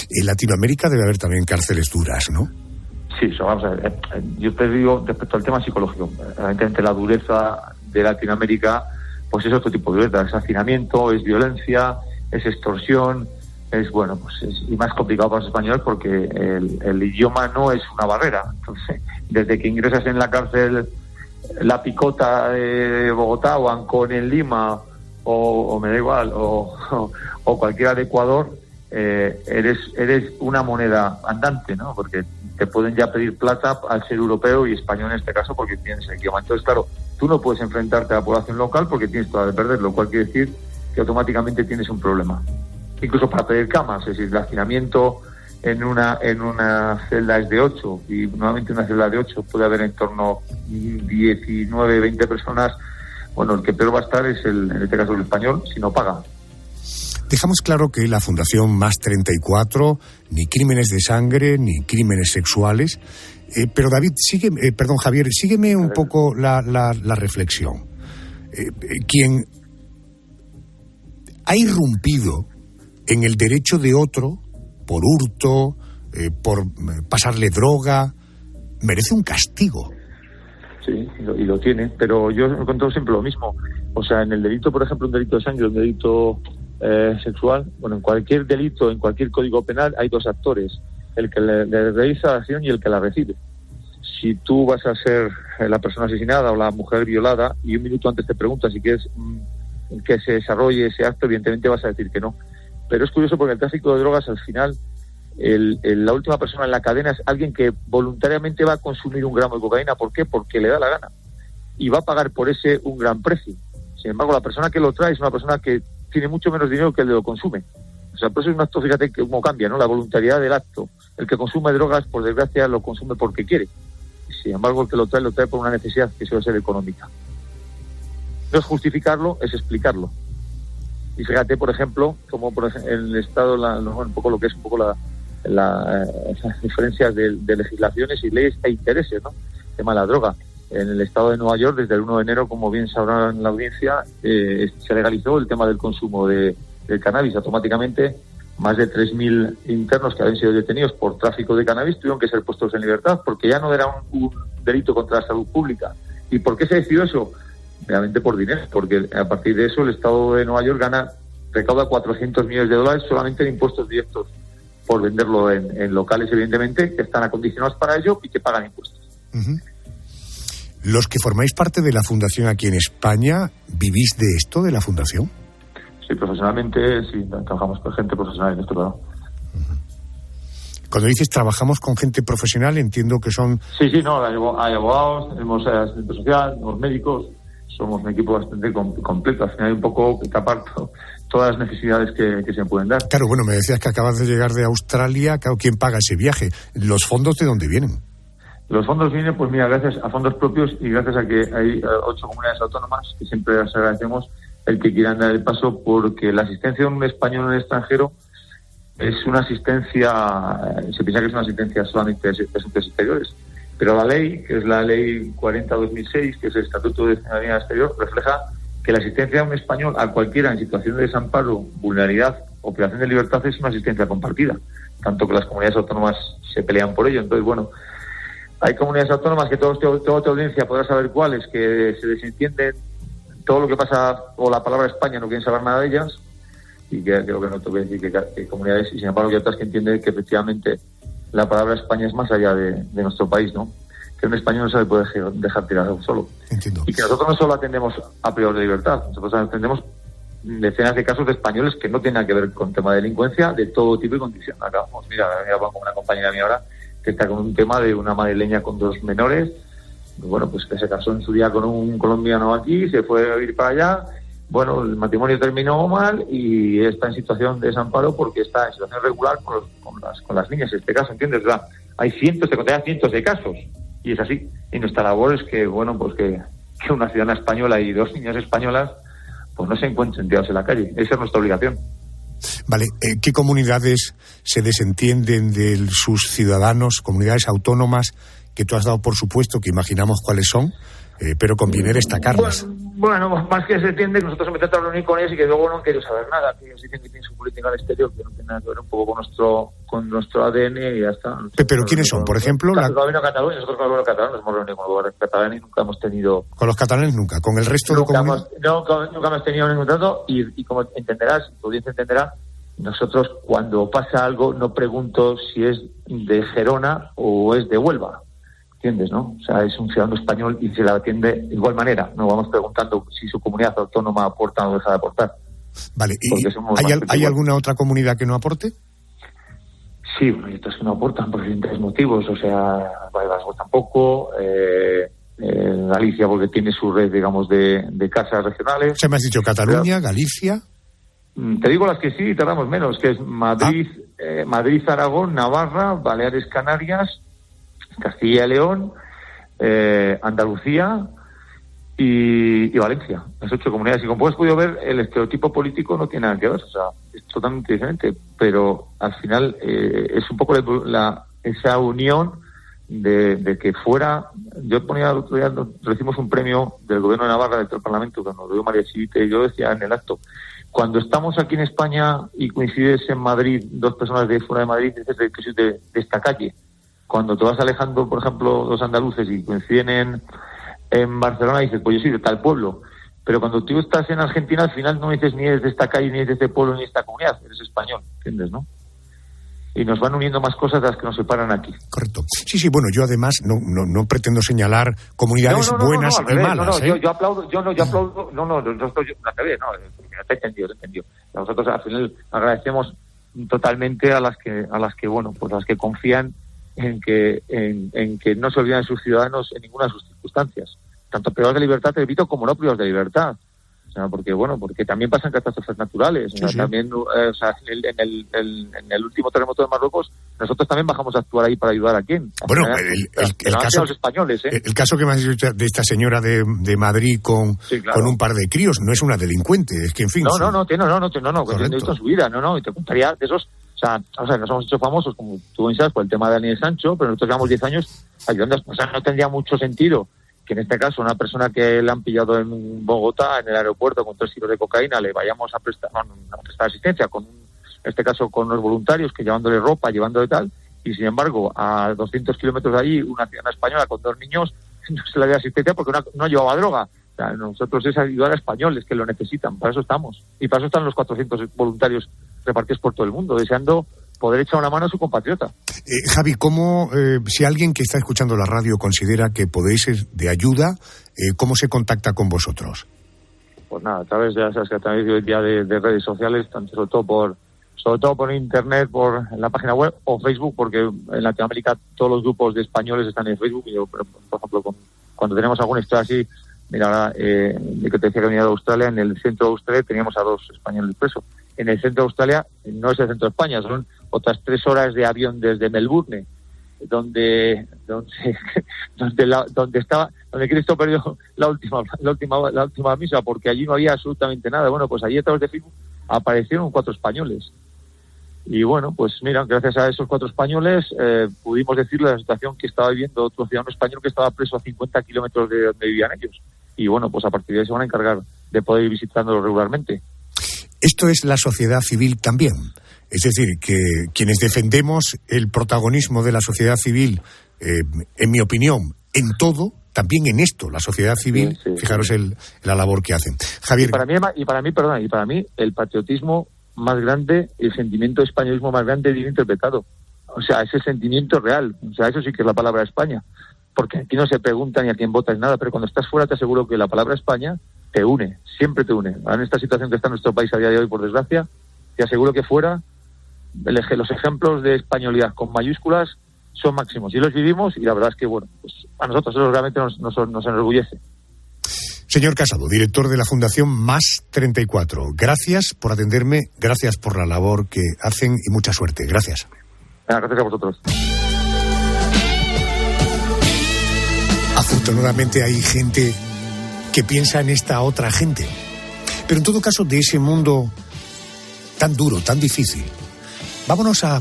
En Latinoamérica debe haber también cárceles duras, ¿no? Sí, vamos a ver. Yo te digo respecto al tema psicológico. Evidentemente la dureza de Latinoamérica, pues es otro tipo de dureza. Es hacinamiento, es violencia, es extorsión, y más complicado para los españoles porque el idioma no es una barrera. Entonces, desde que ingresas en la cárcel La Picota de Bogotá o Ancón en Lima o me da igual, o cualquiera de Ecuador, eres una moneda andante, ¿no? Porque te pueden ya pedir plata al ser europeo y español en este caso porque tienes el idioma. Entonces, claro, tú no puedes enfrentarte a la población local porque tienes toda de perder, lo cual quiere decir que automáticamente tienes un problema. Incluso para pedir camas, es decir, el hacinamiento en una celda es de 8 y normalmente una celda de 8 puede haber en torno a 19, 20 personas. Bueno, el que peor va a estar es en este caso el español, si no paga. Dejamos claro que la Fundación Más 34, ni crímenes de sangre, ni crímenes sexuales. Pero Javier, sígueme un poco la reflexión. Quien ha irrumpido en el derecho de otro, por hurto, por pasarle droga, merece un castigo. Sí, y lo tiene, pero yo he contado siempre lo mismo. O sea, en el delito, por ejemplo, un delito de sangre, un delito sexual, bueno, en cualquier delito, en cualquier código penal hay dos actores, el que le realiza la acción y el que la recibe. Si tú vas a ser la persona asesinada o la mujer violada y un minuto antes te preguntas si quieres que se desarrolle ese acto, evidentemente vas a decir que no. Pero es curioso porque el tráfico de drogas, al final, la última persona en la cadena es alguien que voluntariamente va a consumir un gramo de cocaína. ¿Por qué? Porque le da la gana. Y va a pagar por ese un gran precio. Sin embargo, la persona que lo trae es una persona que tiene mucho menos dinero que el de lo consume. O sea, por eso es un acto, fíjate cómo cambia, ¿no? La voluntariedad del acto. El que consume drogas, por desgracia, lo consume porque quiere. Sin embargo, el que lo trae por una necesidad que suele ser económica. No es justificarlo, es explicarlo. Y fíjate, por ejemplo, como en el Estado, un poco lo que es un poco las diferencias de legislaciones y leyes e intereses, ¿no? El tema de la droga. En el Estado de Nueva York, desde el 1 de enero, como bien sabrán en la audiencia, se legalizó el tema del consumo del cannabis. Automáticamente, más de 3.000 internos que habían sido detenidos por tráfico de cannabis tuvieron que ser puestos en libertad, porque ya no era un delito contra la salud pública. ¿Y por qué se decidió eso? Realmente por dinero, porque a partir de eso el Estado de Nueva York recauda $400 millones solamente en impuestos directos por venderlo en locales, evidentemente, que están acondicionados para ello y que pagan impuestos. Uh-huh. Los que formáis parte de la Fundación aquí en España, ¿vivís de esto, de la Fundación? Sí, profesionalmente, sí, trabajamos con gente profesional en esto, claro. Cuando dices trabajamos con gente profesional, entiendo que son... Sí, no, hay abogados, tenemos asistente social, tenemos médicos, somos un equipo bastante completo. Al final hay un poco que tapar todas las necesidades que se pueden dar. Claro, bueno, me decías que acabas de llegar de Australia. Claro, ¿quién paga ese viaje? ¿Los fondos de dónde vienen? Los fondos vienen, pues mira, gracias a fondos propios y gracias a que hay 8 comunidades autónomas que siempre les agradecemos el que quieran dar el paso, porque la asistencia de un español en el extranjero es una asistencia, se piensa que es una asistencia solamente de asuntos exteriores, pero la ley, que es la ley 40/2006, que es el Estatuto de Ciudadanía Exterior, refleja que la asistencia de un español a cualquiera en situación de desamparo, vulnerabilidad o privación de libertad es una asistencia compartida, tanto que las comunidades autónomas se pelean por ello. Entonces, bueno, hay comunidades autónomas que toda tu audiencia podrá saber cuáles, que se desentienden todo lo que pasa, o la palabra España no quieren saber nada de ellas, y que creo que no tengo que decir que comunidades, y sin embargo hay otras que entienden que efectivamente la palabra España es más allá de nuestro país, ¿no? Que un español no se le puede dejar tirar solo. Entiendo. Y que nosotros no solo atendemos a priori de libertad, nosotros atendemos decenas de casos de españoles que no tienen nada que ver con tema de delincuencia de todo tipo y condición. Acabamos, mira, con una compañera mía ahora que está con un tema de una madrileña con 2 menores, bueno, pues que se casó en su día con un colombiano aquí, se fue a vivir para allá, bueno, el matrimonio terminó mal y está en situación de desamparo porque está en situación regular con las niñas, en este caso, ¿entiendes? ¿Verdad? Hay cientos de casos, y es así. Y nuestra labor es que, bueno, pues que una ciudadana española y 2 niñas españolas pues no se encuentren tirados en la calle. Esa es nuestra obligación. Vale, ¿qué comunidades se desentienden de sus ciudadanos, comunidades autónomas, que tú has dado por supuesto, que imaginamos cuáles son, pero conviene destacarlas? Bueno, más que se entiende que nosotros hemos intentado reunir con ellos y que luego no han querido saber nada, que ellos dicen que tienen su política al exterior, que no tiene nada que ver un poco con nuestro ADN y ya está. ¿Pero quiénes son? Por ejemplo, el gobierno catalán, nosotros con el gobierno catalán nos hemos reunido con el gobierno catalán y nunca hemos tenido... ¿Con los catalanes nunca? ¿Con el resto de comunidades? Nunca hemos tenido ningún trato y como entenderás, tu audiencia entenderá, nosotros cuando pasa algo no pregunto si es de Gerona o es de Huelva. ¿Entiendes, no? O sea, es un ciudadano español y se la atiende de igual manera. No vamos preguntando si su comunidad autónoma aporta o deja de aportar. Vale, ¿y ¿hay alguna otra comunidad que no aporte? Sí, bueno, hay otras que no aportan por diferentes motivos. O sea, Vasco tampoco, Galicia porque tiene su red, digamos, de casas regionales. O sea, me has dicho Cataluña, Galicia... Te digo las que sí tardamos menos, que es Madrid, Madrid, Aragón, Navarra, Baleares, Canarias, Castilla y León, Andalucía y Valencia. Las 8 comunidades. Y como has podido ver, el estereotipo político no tiene nada que ver, o sea, es totalmente diferente, pero al final es un poco esa unión de que fuera... Yo ponía el otro día, recibimos un premio del gobierno de Navarra, del Parlamento, que nos lo dio María Chivite, y yo decía en el acto, cuando estamos aquí en España y coincides en Madrid, 2 personas de fuera de Madrid, dices que soy de esta calle. Cuando te vas alejando, por ejemplo, 2 andaluces y coinciden en Barcelona, dices, pues yo soy de tal pueblo. Pero cuando tú estás en Argentina, al final no dices ni eres de esta calle, ni eres de este pueblo, ni de esta comunidad, eres español, ¿entiendes, no? Y nos van uniendo más cosas de las que nos separan aquí. Correcto. Sí, bueno, yo además no pretendo señalar comunidades buenas y malas. Yo aplaudo, no te he entendido. Nosotros al final agradecemos totalmente a las que bueno, pues las que confían en que no se olvidan de sus ciudadanos en ninguna de sus circunstancias, tanto privados de libertad, te repito, como no privados de libertad. O sea, porque también pasan catástrofes naturales. Sí. También, en el último terremoto de Marruecos, nosotros también bajamos a actuar ahí para ayudar a quién. Bueno, el caso, los españoles, el caso que me has dicho de esta señora de Madrid con un par de críos no es una delincuente, es que en fin. No, tiene visto en su vida, y te contaría de esos. O sea, nos hemos hecho famosos, como tú bien sabes, por el tema de Daniel Sancho, pero nosotros llevamos 10 años ayudando. O sea, no tendría mucho sentido que en este caso una persona que le han pillado en Bogotá, en el aeropuerto, con 3 kilos de cocaína, le vayamos a prestar asistencia, en este caso con los voluntarios, que llevándole ropa, llevándole tal, y sin embargo, a 200 kilómetros de allí, una ciudadana española con 2 niños, no se le da asistencia porque no llevaba droga. O sea, nosotros es ayudar a españoles que lo necesitan, para eso estamos. Y para eso están los 400 voluntarios repartidos por todo el mundo, deseando poder echar una mano a su compatriota. Javi, ¿cómo, si alguien que está escuchando la radio considera que podéis ser de ayuda, cómo se contacta con vosotros? Pues nada, a través de de redes sociales, sobre todo por internet, por la página web o Facebook, porque en Latinoamérica todos los grupos de españoles están en Facebook. Y yo, por ejemplo, cuando tenemos alguna historia así Mira, ahora, de que te decía que venía de Australia, en el centro de Australia teníamos a 2 españoles presos. En el centro de Australia no es el centro de España, son otras 3 horas de avión desde Melbourne, donde Cristo perdió la última misa, porque allí no había absolutamente nada. Bueno, pues allí a través de Facebook aparecieron 4 españoles. Y bueno, pues mira, gracias a esos 4 españoles pudimos decirle la situación que estaba viviendo otro ciudadano español que estaba preso a 50 kilómetros de donde vivían ellos. Y bueno, pues a partir de ahí se van a encargar de poder ir visitándolos regularmente. Esto es la sociedad civil también. Es decir, que quienes defendemos el protagonismo de la sociedad civil, en mi opinión, en todo, también en esto, la sociedad civil, sí. Fijaros la labor que hacen. Javier. Y para mí el patriotismo más grande, el sentimiento de españolismo más grande bien interpretado. O sea, ese sentimiento real. O sea, eso sí que es la palabra España. Porque aquí no se pregunta ni a quién votas nada, pero cuando estás fuera te aseguro que la palabra España te une, siempre te une. En esta situación que está nuestro país a día de hoy, por desgracia, te aseguro que fuera los ejemplos de españolidad con mayúsculas son máximos. Y los vivimos y la verdad es que, bueno, pues a nosotros eso realmente nos enorgullece. Señor Casado, director de la Fundación Más 34, gracias por atenderme, gracias por la labor que hacen y mucha suerte. Gracias. Gracias a vosotros. Afortunadamente hay gente que piensa en esta otra gente. Pero en todo caso, de ese mundo tan duro, tan difícil, vámonos a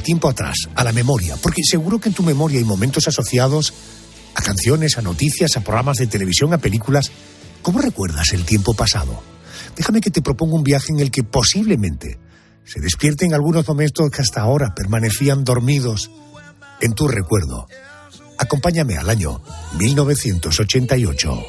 tiempo atrás, a la memoria, porque seguro que en tu memoria hay momentos asociados a canciones, a noticias, a programas de televisión, a películas. ¿Cómo recuerdas el tiempo pasado? Déjame que te proponga un viaje en el que posiblemente se despierten algunos momentos que hasta ahora permanecían dormidos en tu recuerdo. Acompáñame al año 1988.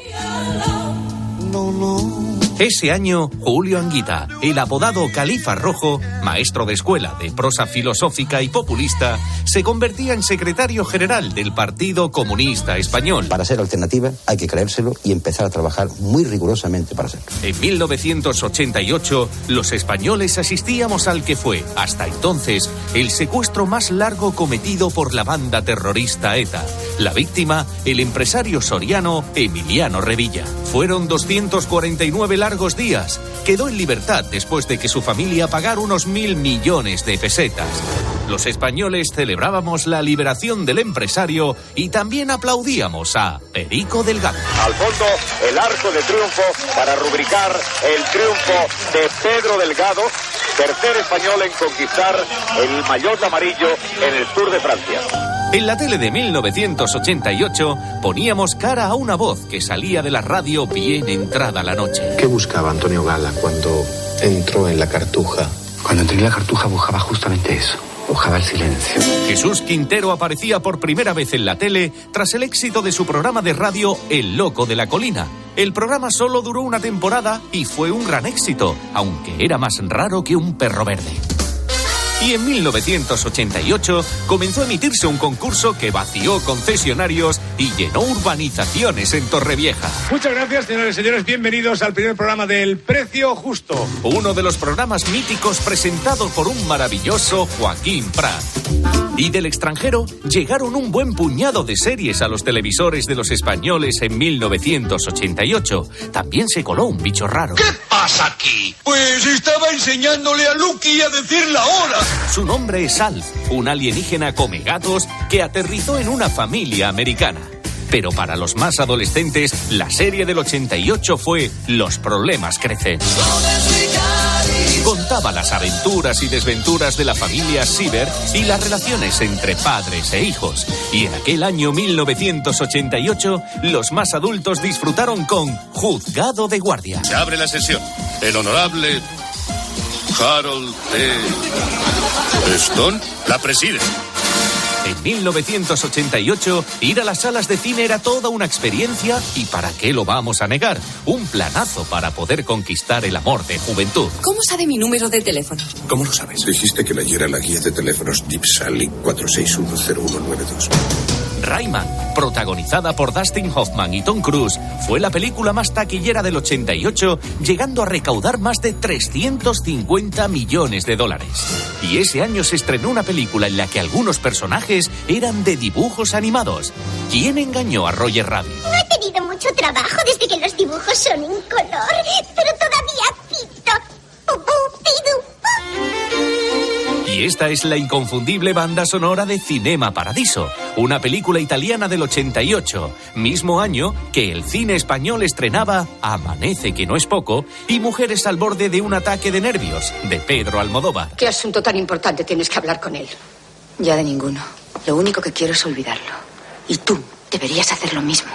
Ese año, Julio Anguita, el apodado Califa Rojo, maestro de escuela de prosa filosófica y populista, se convertía en secretario general del Partido Comunista Español. Para ser alternativa hay que creérselo y empezar a trabajar muy rigurosamente para serlo. En 1988, los españoles asistíamos al que fue, hasta entonces, el secuestro más largo cometido por la banda terrorista ETA. La víctima, el empresario soriano Emiliano Revilla. Fueron 249 largos días. Quedó en libertad después de que su familia pagara unos 1.000 millones de pesetas. Los españoles celebrábamos la liberación del empresario y también aplaudíamos a Perico Delgado. Al fondo, el arco de triunfo para rubricar el triunfo de Pedro Delgado, tercer español en conquistar el maillot amarillo en el Tour de Francia. En la tele de 1988 poníamos cara a una voz que salía de la radio bien entrada la noche. ¿Qué buscaba Antonio Gala cuando entró en la Cartuja? Cuando entré en la Cartuja buscaba justamente eso. Buscaba el silencio. Jesús Quintero aparecía por primera vez en la tele tras el éxito de su programa de radio El Loco de la Colina. El programa solo duró una temporada y fue un gran éxito, aunque era más raro que un perro verde. Y en 1988 comenzó a emitirse un concurso que vació concesionarios y llenó urbanizaciones en Torrevieja. Muchas gracias, señores y señores. Bienvenidos al primer programa del Precio Justo. Uno de los programas míticos presentados por un maravilloso Joaquín Prat. Y del extranjero llegaron un buen puñado de series a los televisores de los españoles en 1988. También se coló un bicho raro. ¿Qué pasa aquí? Pues estaba enseñándole a Lucky a decir la hora. Su nombre es Alf, un alienígena come gatos que aterrizó en una familia americana. Pero para los más adolescentes, la serie del 88 fue Los problemas crecen. Contaba las aventuras y desventuras de la familia Siever y las relaciones entre padres e hijos. Y en aquel año 1988, los más adultos disfrutaron con Juzgado de Guardia. Se abre la sesión. El honorable Harold T. Stone la preside. En 1988, ir a las salas de cine era toda una experiencia y ¿para qué lo vamos a negar? Un planazo para poder conquistar el amor de juventud. ¿Cómo sabe mi número de teléfono? ¿Cómo lo sabes? Dijiste que leyera la guía de teléfonos Deep Sally 4610192. Rayman, protagonizada por Dustin Hoffman y Tom Cruise, fue la película más taquillera del 88, llegando a recaudar más de 350 millones de dólares. Y ese año se estrenó una película en la que algunos personajes eran de dibujos animados. ¿Quién engañó a Roger Rabbit? No he tenido mucho trabajo desde los dibujos son en color, pero todavía pito. Pupú, pidu. Y esta es la inconfundible banda sonora de Cinema Paradiso, una película italiana del 88, mismo año que el cine español estrenaba Amanece que no es poco y Mujeres al borde de un ataque de nervios, de Pedro Almodóvar. ¿Qué asunto tan importante tienes que hablar con él? Ya de ninguno. Lo único que quiero es olvidarlo. Y tú deberías hacer lo mismo.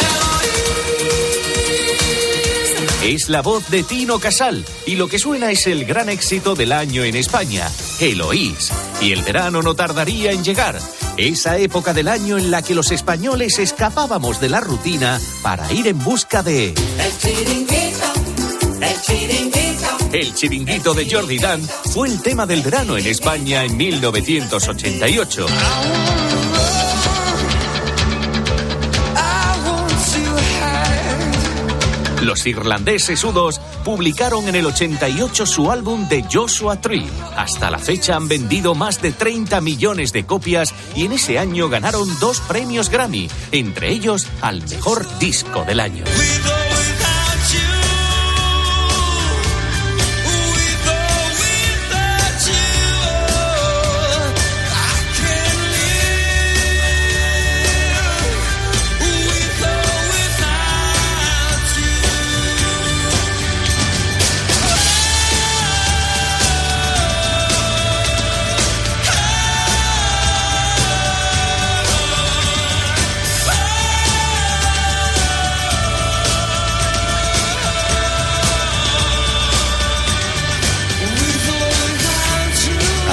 Es la voz de Tino Casal y lo que suena es el gran éxito del año en España, Eloís. Y el verano no tardaría en llegar, esa época del año en la que los españoles escapábamos de la rutina para ir en busca de... El chiringuito, el chiringuito. El chiringuito de Jordi Dan fue el tema del verano en España en 1988. Los irlandeses U2 publicaron en el 88 su álbum The Joshua Tree. Hasta la fecha han vendido más de 30 millones de copias y en ese año ganaron 2 premios Grammy, entre ellos al mejor disco del año.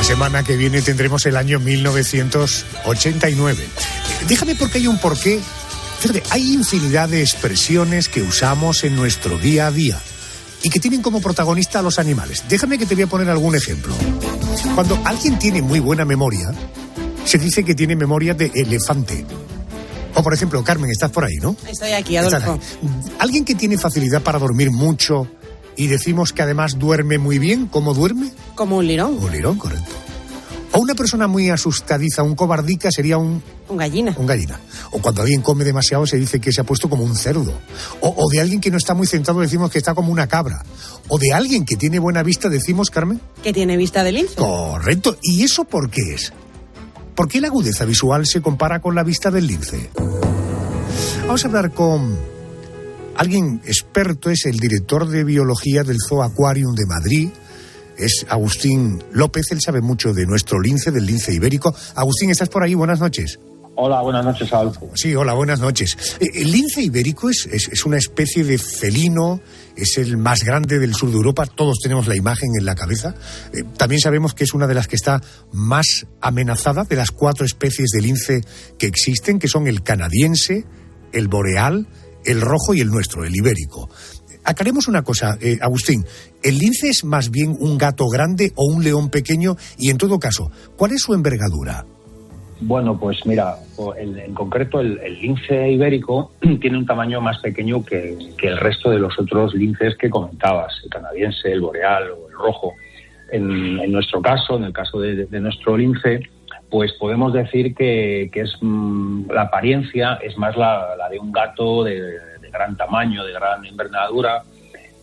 Semana que viene tendremos el año 1989. Déjame porque hay un porqué. Fíjate, hay infinidad de expresiones que usamos en nuestro día a día y que tienen como protagonista a los animales. Déjame que te voy a poner algún ejemplo. Cuando alguien tiene muy buena memoria, se dice que tiene memoria de elefante. O por ejemplo, Carmen, estás por ahí, ¿no? Estoy aquí, Adolfo. Alguien que tiene facilidad para dormir mucho y decimos que además duerme muy bien, ¿cómo duerme? Como un lirón. Un lirón, correcto. O una persona muy asustadiza, un cobardica, sería un gallina. Un gallina. O cuando alguien come demasiado se dice que se ha puesto como un cerdo. O de alguien que no está muy centrado decimos que está como una cabra. O de alguien que tiene buena vista decimos, Carmen... Que tiene vista de lince. Correcto. ¿Y eso por qué es? ¿Por qué la agudeza visual se compara con la vista del lince? Vamos a hablar con alguien experto, es el director de biología del Zoo Aquarium de Madrid. Es Agustín López, él sabe mucho de nuestro lince, del lince ibérico. Agustín, ¿estás por ahí? Buenas noches. Hola, buenas noches, Adolfo. Sí, hola, buenas noches. El lince ibérico es una especie de felino, es el más grande del sur de Europa, todos tenemos la imagen en la cabeza. También sabemos que es una de las que está más amenazada de las 4 especies de lince que existen, que son el canadiense, el boreal, el rojo y el nuestro, el ibérico. Aclaremos una cosa, Agustín, ¿el lince es más bien un gato grande o un león pequeño? Y en todo caso, ¿cuál es su envergadura? Bueno, pues mira, en concreto el lince ibérico tiene un tamaño más pequeño que el resto de los otros linces que comentabas, el canadiense, el boreal o el rojo. En nuestro caso, en el caso de nuestro lince, pues podemos decir que es la apariencia es más la de un gato de gran tamaño, de gran envergadura,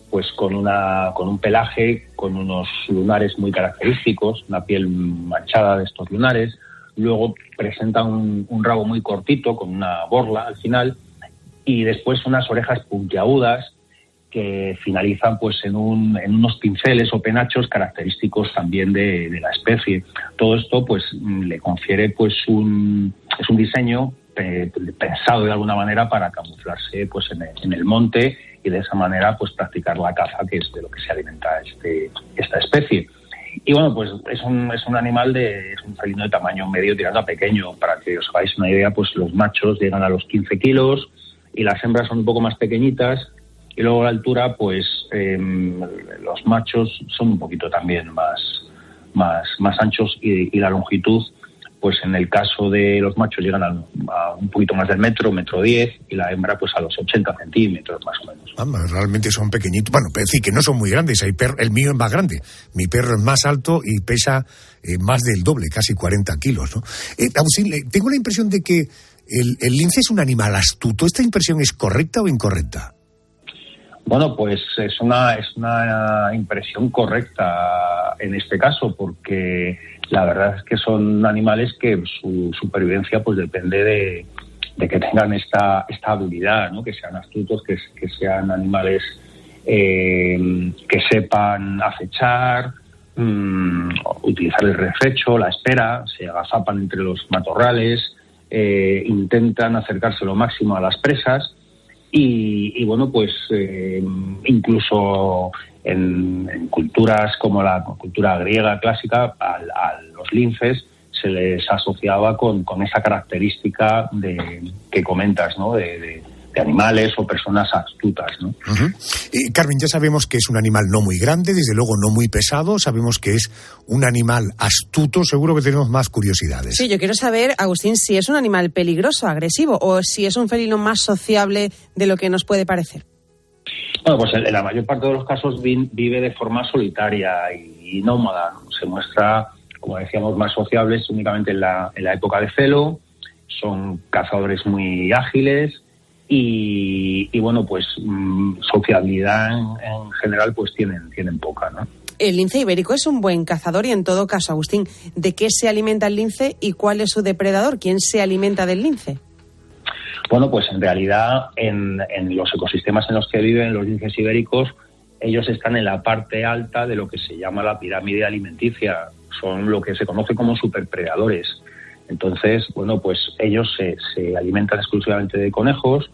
pues con un pelaje, con unos lunares muy característicos, una piel manchada de estos lunares. Luego presenta un rabo muy cortito con una borla al final y después unas orejas puntiagudas que finalizan pues en unos pinceles o penachos característicos también de la especie. Todo esto pues le confiere pues es un diseño pensado de alguna manera para camuflarse pues en el monte y de esa manera pues practicar la caza, que es de lo que se alimenta esta especie. Y bueno, pues es un animal es un felino de tamaño medio tirando a pequeño. Para que os hagáis una idea, pues los machos llegan a los 15 kilos y las hembras son un poco más pequeñitas. Y luego la altura, pues los machos son un poquito también más anchos y la longitud, pues en el caso de los machos llegan a un poquito más del metro 10, y la hembra pues a los 80 centímetros más o menos. Realmente son pequeñitos. Bueno, pero decir que no son muy grandes. El mío es más grande. Mi perro es más alto y pesa más del doble, casi 40 kilos, ¿no? Agustín, tengo la impresión de que el lince es un animal astuto. ¿Esta impresión es correcta o incorrecta? Bueno, pues es una impresión correcta en este caso, porque la verdad es que son animales que su supervivencia pues depende de que tengan esta habilidad, ¿no? Que sean astutos, que sean animales que sepan acechar, utilizar el refecho, la espera, se agazapan entre los matorrales, intentan acercarse lo máximo a las presas y bueno, pues incluso en culturas como la cultura griega clásica, a los linces se les asociaba con esa característica que comentas, ¿no? De animales o personas astutas, ¿no? Carmen, ya sabemos que es un animal no muy grande, desde luego no muy pesado, sabemos que es un animal astuto, seguro que tenemos más curiosidades. Sí, yo quiero saber, Agustín, si es un animal peligroso, agresivo, o si es un felino más sociable de lo que nos puede parecer. Bueno, pues en la mayor parte de los casos vive de forma solitaria y nómada, ¿no? Se muestra, como decíamos, más sociables únicamente en la época de celo, son cazadores muy ágiles, y bueno, pues sociabilidad en general pues tienen poca, ¿no? El lince ibérico es un buen cazador y en todo caso, Agustín, ¿de qué se alimenta el lince y cuál es su depredador? ¿Quién se alimenta del lince? Bueno, pues en realidad en los ecosistemas en los que viven los linces ibéricos, ellos están en la parte alta de lo que se llama la pirámide alimenticia, son lo que se conoce como superpredadores. Entonces, bueno, pues ellos se alimentan exclusivamente de conejos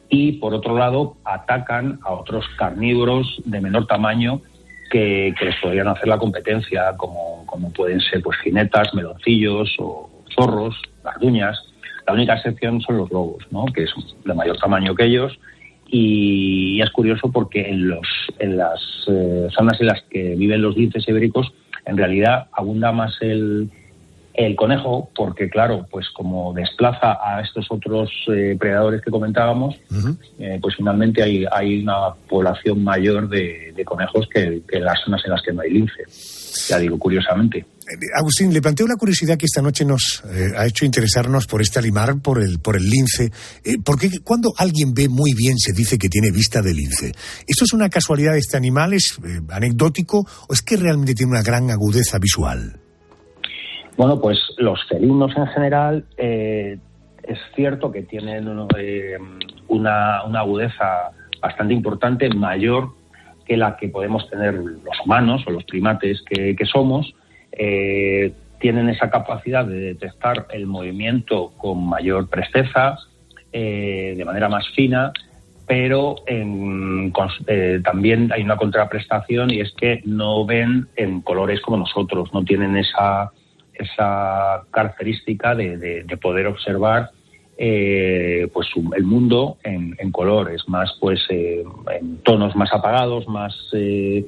y, por otro lado, atacan a otros carnívoros de menor tamaño que les podrían hacer la competencia, como pueden ser pues jinetas, meloncillos o zorros, garduñas. La única excepción son los lobos, ¿no? Que son de mayor tamaño que ellos. Y es curioso porque en las zonas en las que viven los linces ibéricos, en realidad abunda más el conejo, porque claro, pues como desplaza a estos otros predadores que comentábamos, pues finalmente hay una población mayor de conejos que en las zonas en las que no hay lince. Ya digo, curiosamente. Agustín, le planteo una curiosidad que esta noche nos ha hecho interesarnos por este animal, por el lince. Porque cuando alguien ve muy bien se dice que tiene vista de lince. ¿Esto es una casualidad de este animal? ¿Es anecdótico? ¿O es que realmente tiene una gran agudeza visual? Bueno, pues los felinos en general es cierto que tienen una agudeza bastante importante, mayor que la que podemos tener los humanos o los primates que somos. Tienen esa capacidad de detectar el movimiento con mayor presteza, de manera más fina, pero también hay una contraprestación y es que no ven en colores como nosotros, no tienen esa característica de poder observar pues el mundo en colores, más pues en tonos más apagados, más de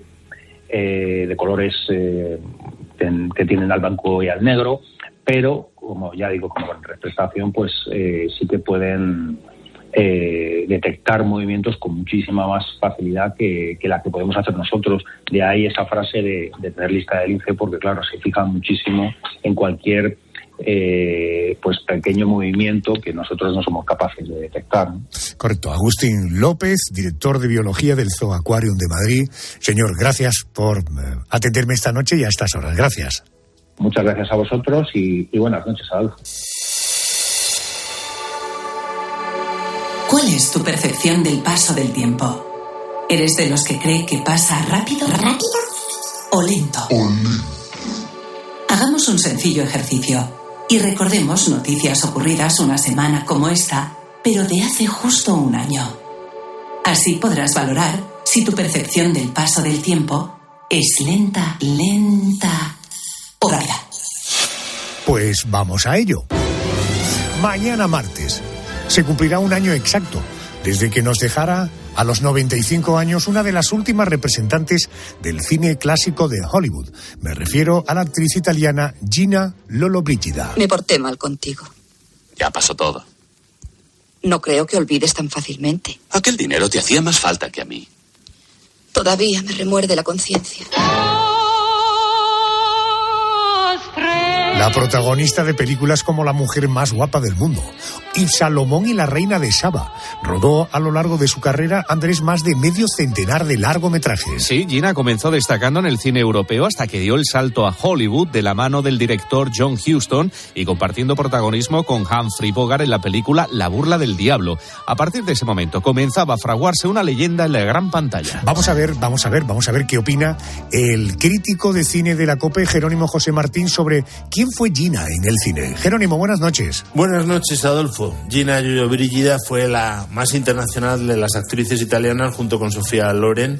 colores que tienen al blanco y al negro, pero como ya digo, como contraprestación, pues sí que pueden detectar movimientos con muchísima más facilidad que la que podemos hacer nosotros. De ahí esa frase de tener lista de lince, porque claro, se fijan muchísimo en cualquier pues pequeño movimiento que nosotros no somos capaces de detectar, ¿no? Correcto. Agustín López, director de Biología del Zoo Aquarium de Madrid. Señor, gracias por atenderme esta noche y a estas horas. Gracias. Muchas gracias a vosotros y buenas noches, Adolfo. ¿Cuál es tu percepción del paso del tiempo? ¿Eres de los que cree que pasa rápido? ¿Rápido? ¿O lento? Hagamos un sencillo ejercicio y recordemos noticias ocurridas una semana como esta, pero de hace justo un año. Así podrás valorar si tu percepción del paso del tiempo es lenta o rápida. Pues vamos a ello. Mañana martes se cumplirá un año exacto desde que nos dejara a los 95 años una de las últimas representantes del cine clásico de Hollywood. Me refiero a la actriz italiana Gina Lollobrigida. Me porté mal contigo. Ya pasó todo. No creo que olvides tan fácilmente. Aquel dinero te hacía más falta que a mí. Todavía me remuerde la conciencia. La protagonista de películas como La mujer más guapa del mundo y Salomón y la reina de Saba. Rodó a lo largo de su carrera, Andrés, más de medio centenar de largometrajes. Sí, Gina comenzó destacando en el cine europeo hasta que dio el salto a Hollywood de la mano del director John Huston y compartiendo protagonismo con Humphrey Bogart en la película La burla del diablo. A partir de ese momento comenzaba a fraguarse una leyenda en la gran pantalla. Vamos a ver qué opina el crítico de cine de la COPE, Jerónimo José Martín, sobre quién fue Gina en el cine. Jerónimo, buenas noches. Buenas noches, Adolfo. Gina Lollobrigida fue la más internacional de las actrices italianas junto con Sofía Loren.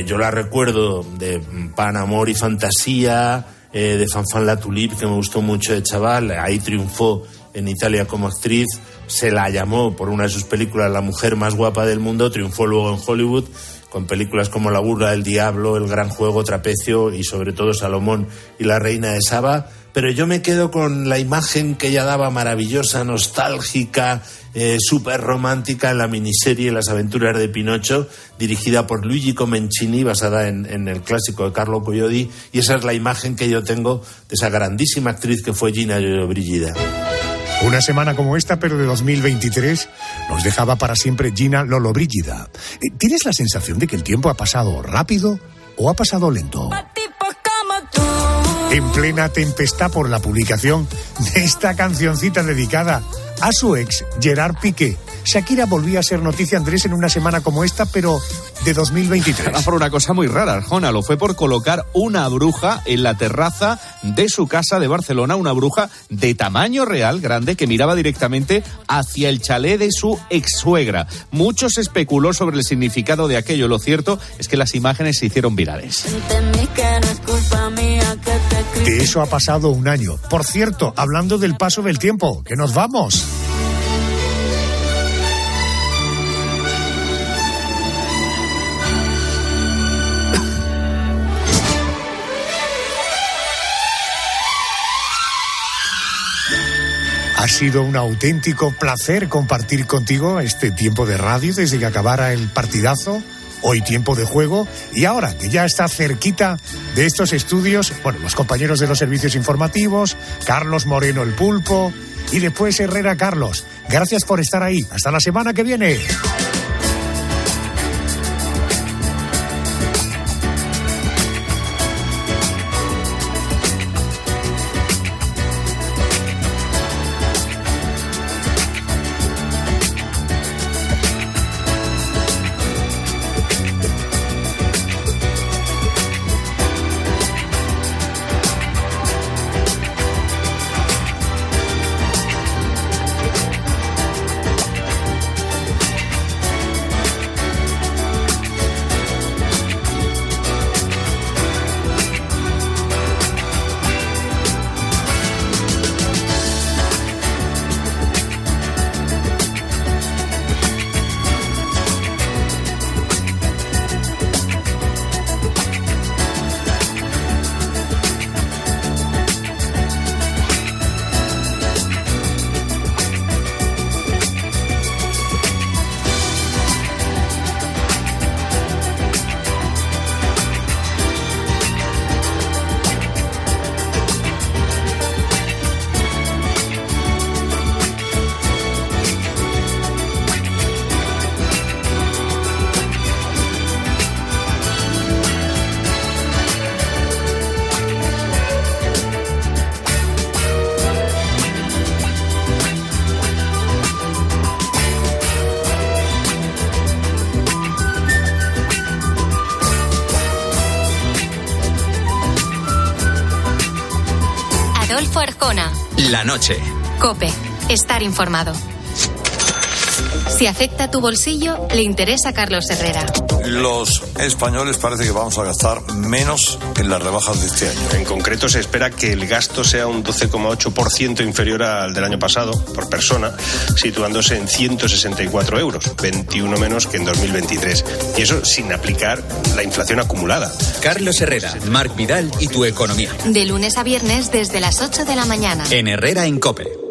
Yo la recuerdo de Pan, Amor y Fantasía, de Fanfan la Tulipe, que me gustó mucho de chaval. Ahí triunfó en Italia como actriz. Se la llamó por una de sus películas la mujer más guapa del mundo. Triunfó luego en Hollywood con películas como La burla del diablo, El gran juego, Trapecio y sobre todo Salomón y la reina de Saba. Pero yo me quedo con la imagen que ella daba, maravillosa, nostálgica, súper romántica, en la miniserie Las aventuras de Pinocho, dirigida por Luigi Comencini, basada en el clásico de Carlo Collodi, y esa es la imagen que yo tengo de esa grandísima actriz que fue Gina Lollobrigida. Una semana como esta, pero de 2023, nos dejaba para siempre Gina Lollobrigida. ¿Tienes la sensación de que el tiempo ha pasado rápido o ha pasado lento? En plena tempestad por la publicación de esta cancioncita dedicada a su ex, Gerard Piqué, Shakira volvía a ser noticia, Andrés, en una semana como esta, pero de 2023. Por una cosa muy rara, Arjona, lo fue por colocar una bruja en la terraza de su casa de Barcelona, una bruja de tamaño real, grande, que miraba directamente hacia el chalet de su ex-suegra. Mucho se especuló sobre el significado de aquello. Lo cierto es que las imágenes se hicieron virales. De eso ha pasado un año. Por cierto, hablando del paso del tiempo, que nos vamos. Ha sido un auténtico placer compartir contigo este tiempo de radio desde que acabara el partidazo. Hoy tiempo de juego, y ahora que ya está cerquita de estos estudios, bueno, los compañeros de los servicios informativos, Carlos Moreno el Pulpo y después Herrera Carlos. Gracias por estar ahí. Hasta la semana que viene. Adolfo Arjona. La noche. COPE. Estar informado. Si afecta tu bolsillo, le interesa a Carlos Herrera. Los españoles parece que vamos a gastar menos en las rebajas de este año. En concreto, se espera que el gasto sea un 12,8% inferior al del año pasado por persona, situándose en 164 euros, 21 menos que en 2023. Y eso sin aplicar la inflación acumulada. Carlos Herrera, Marc Vidal y tu economía. De lunes a viernes desde las 8 de la mañana. En Herrera en COPE.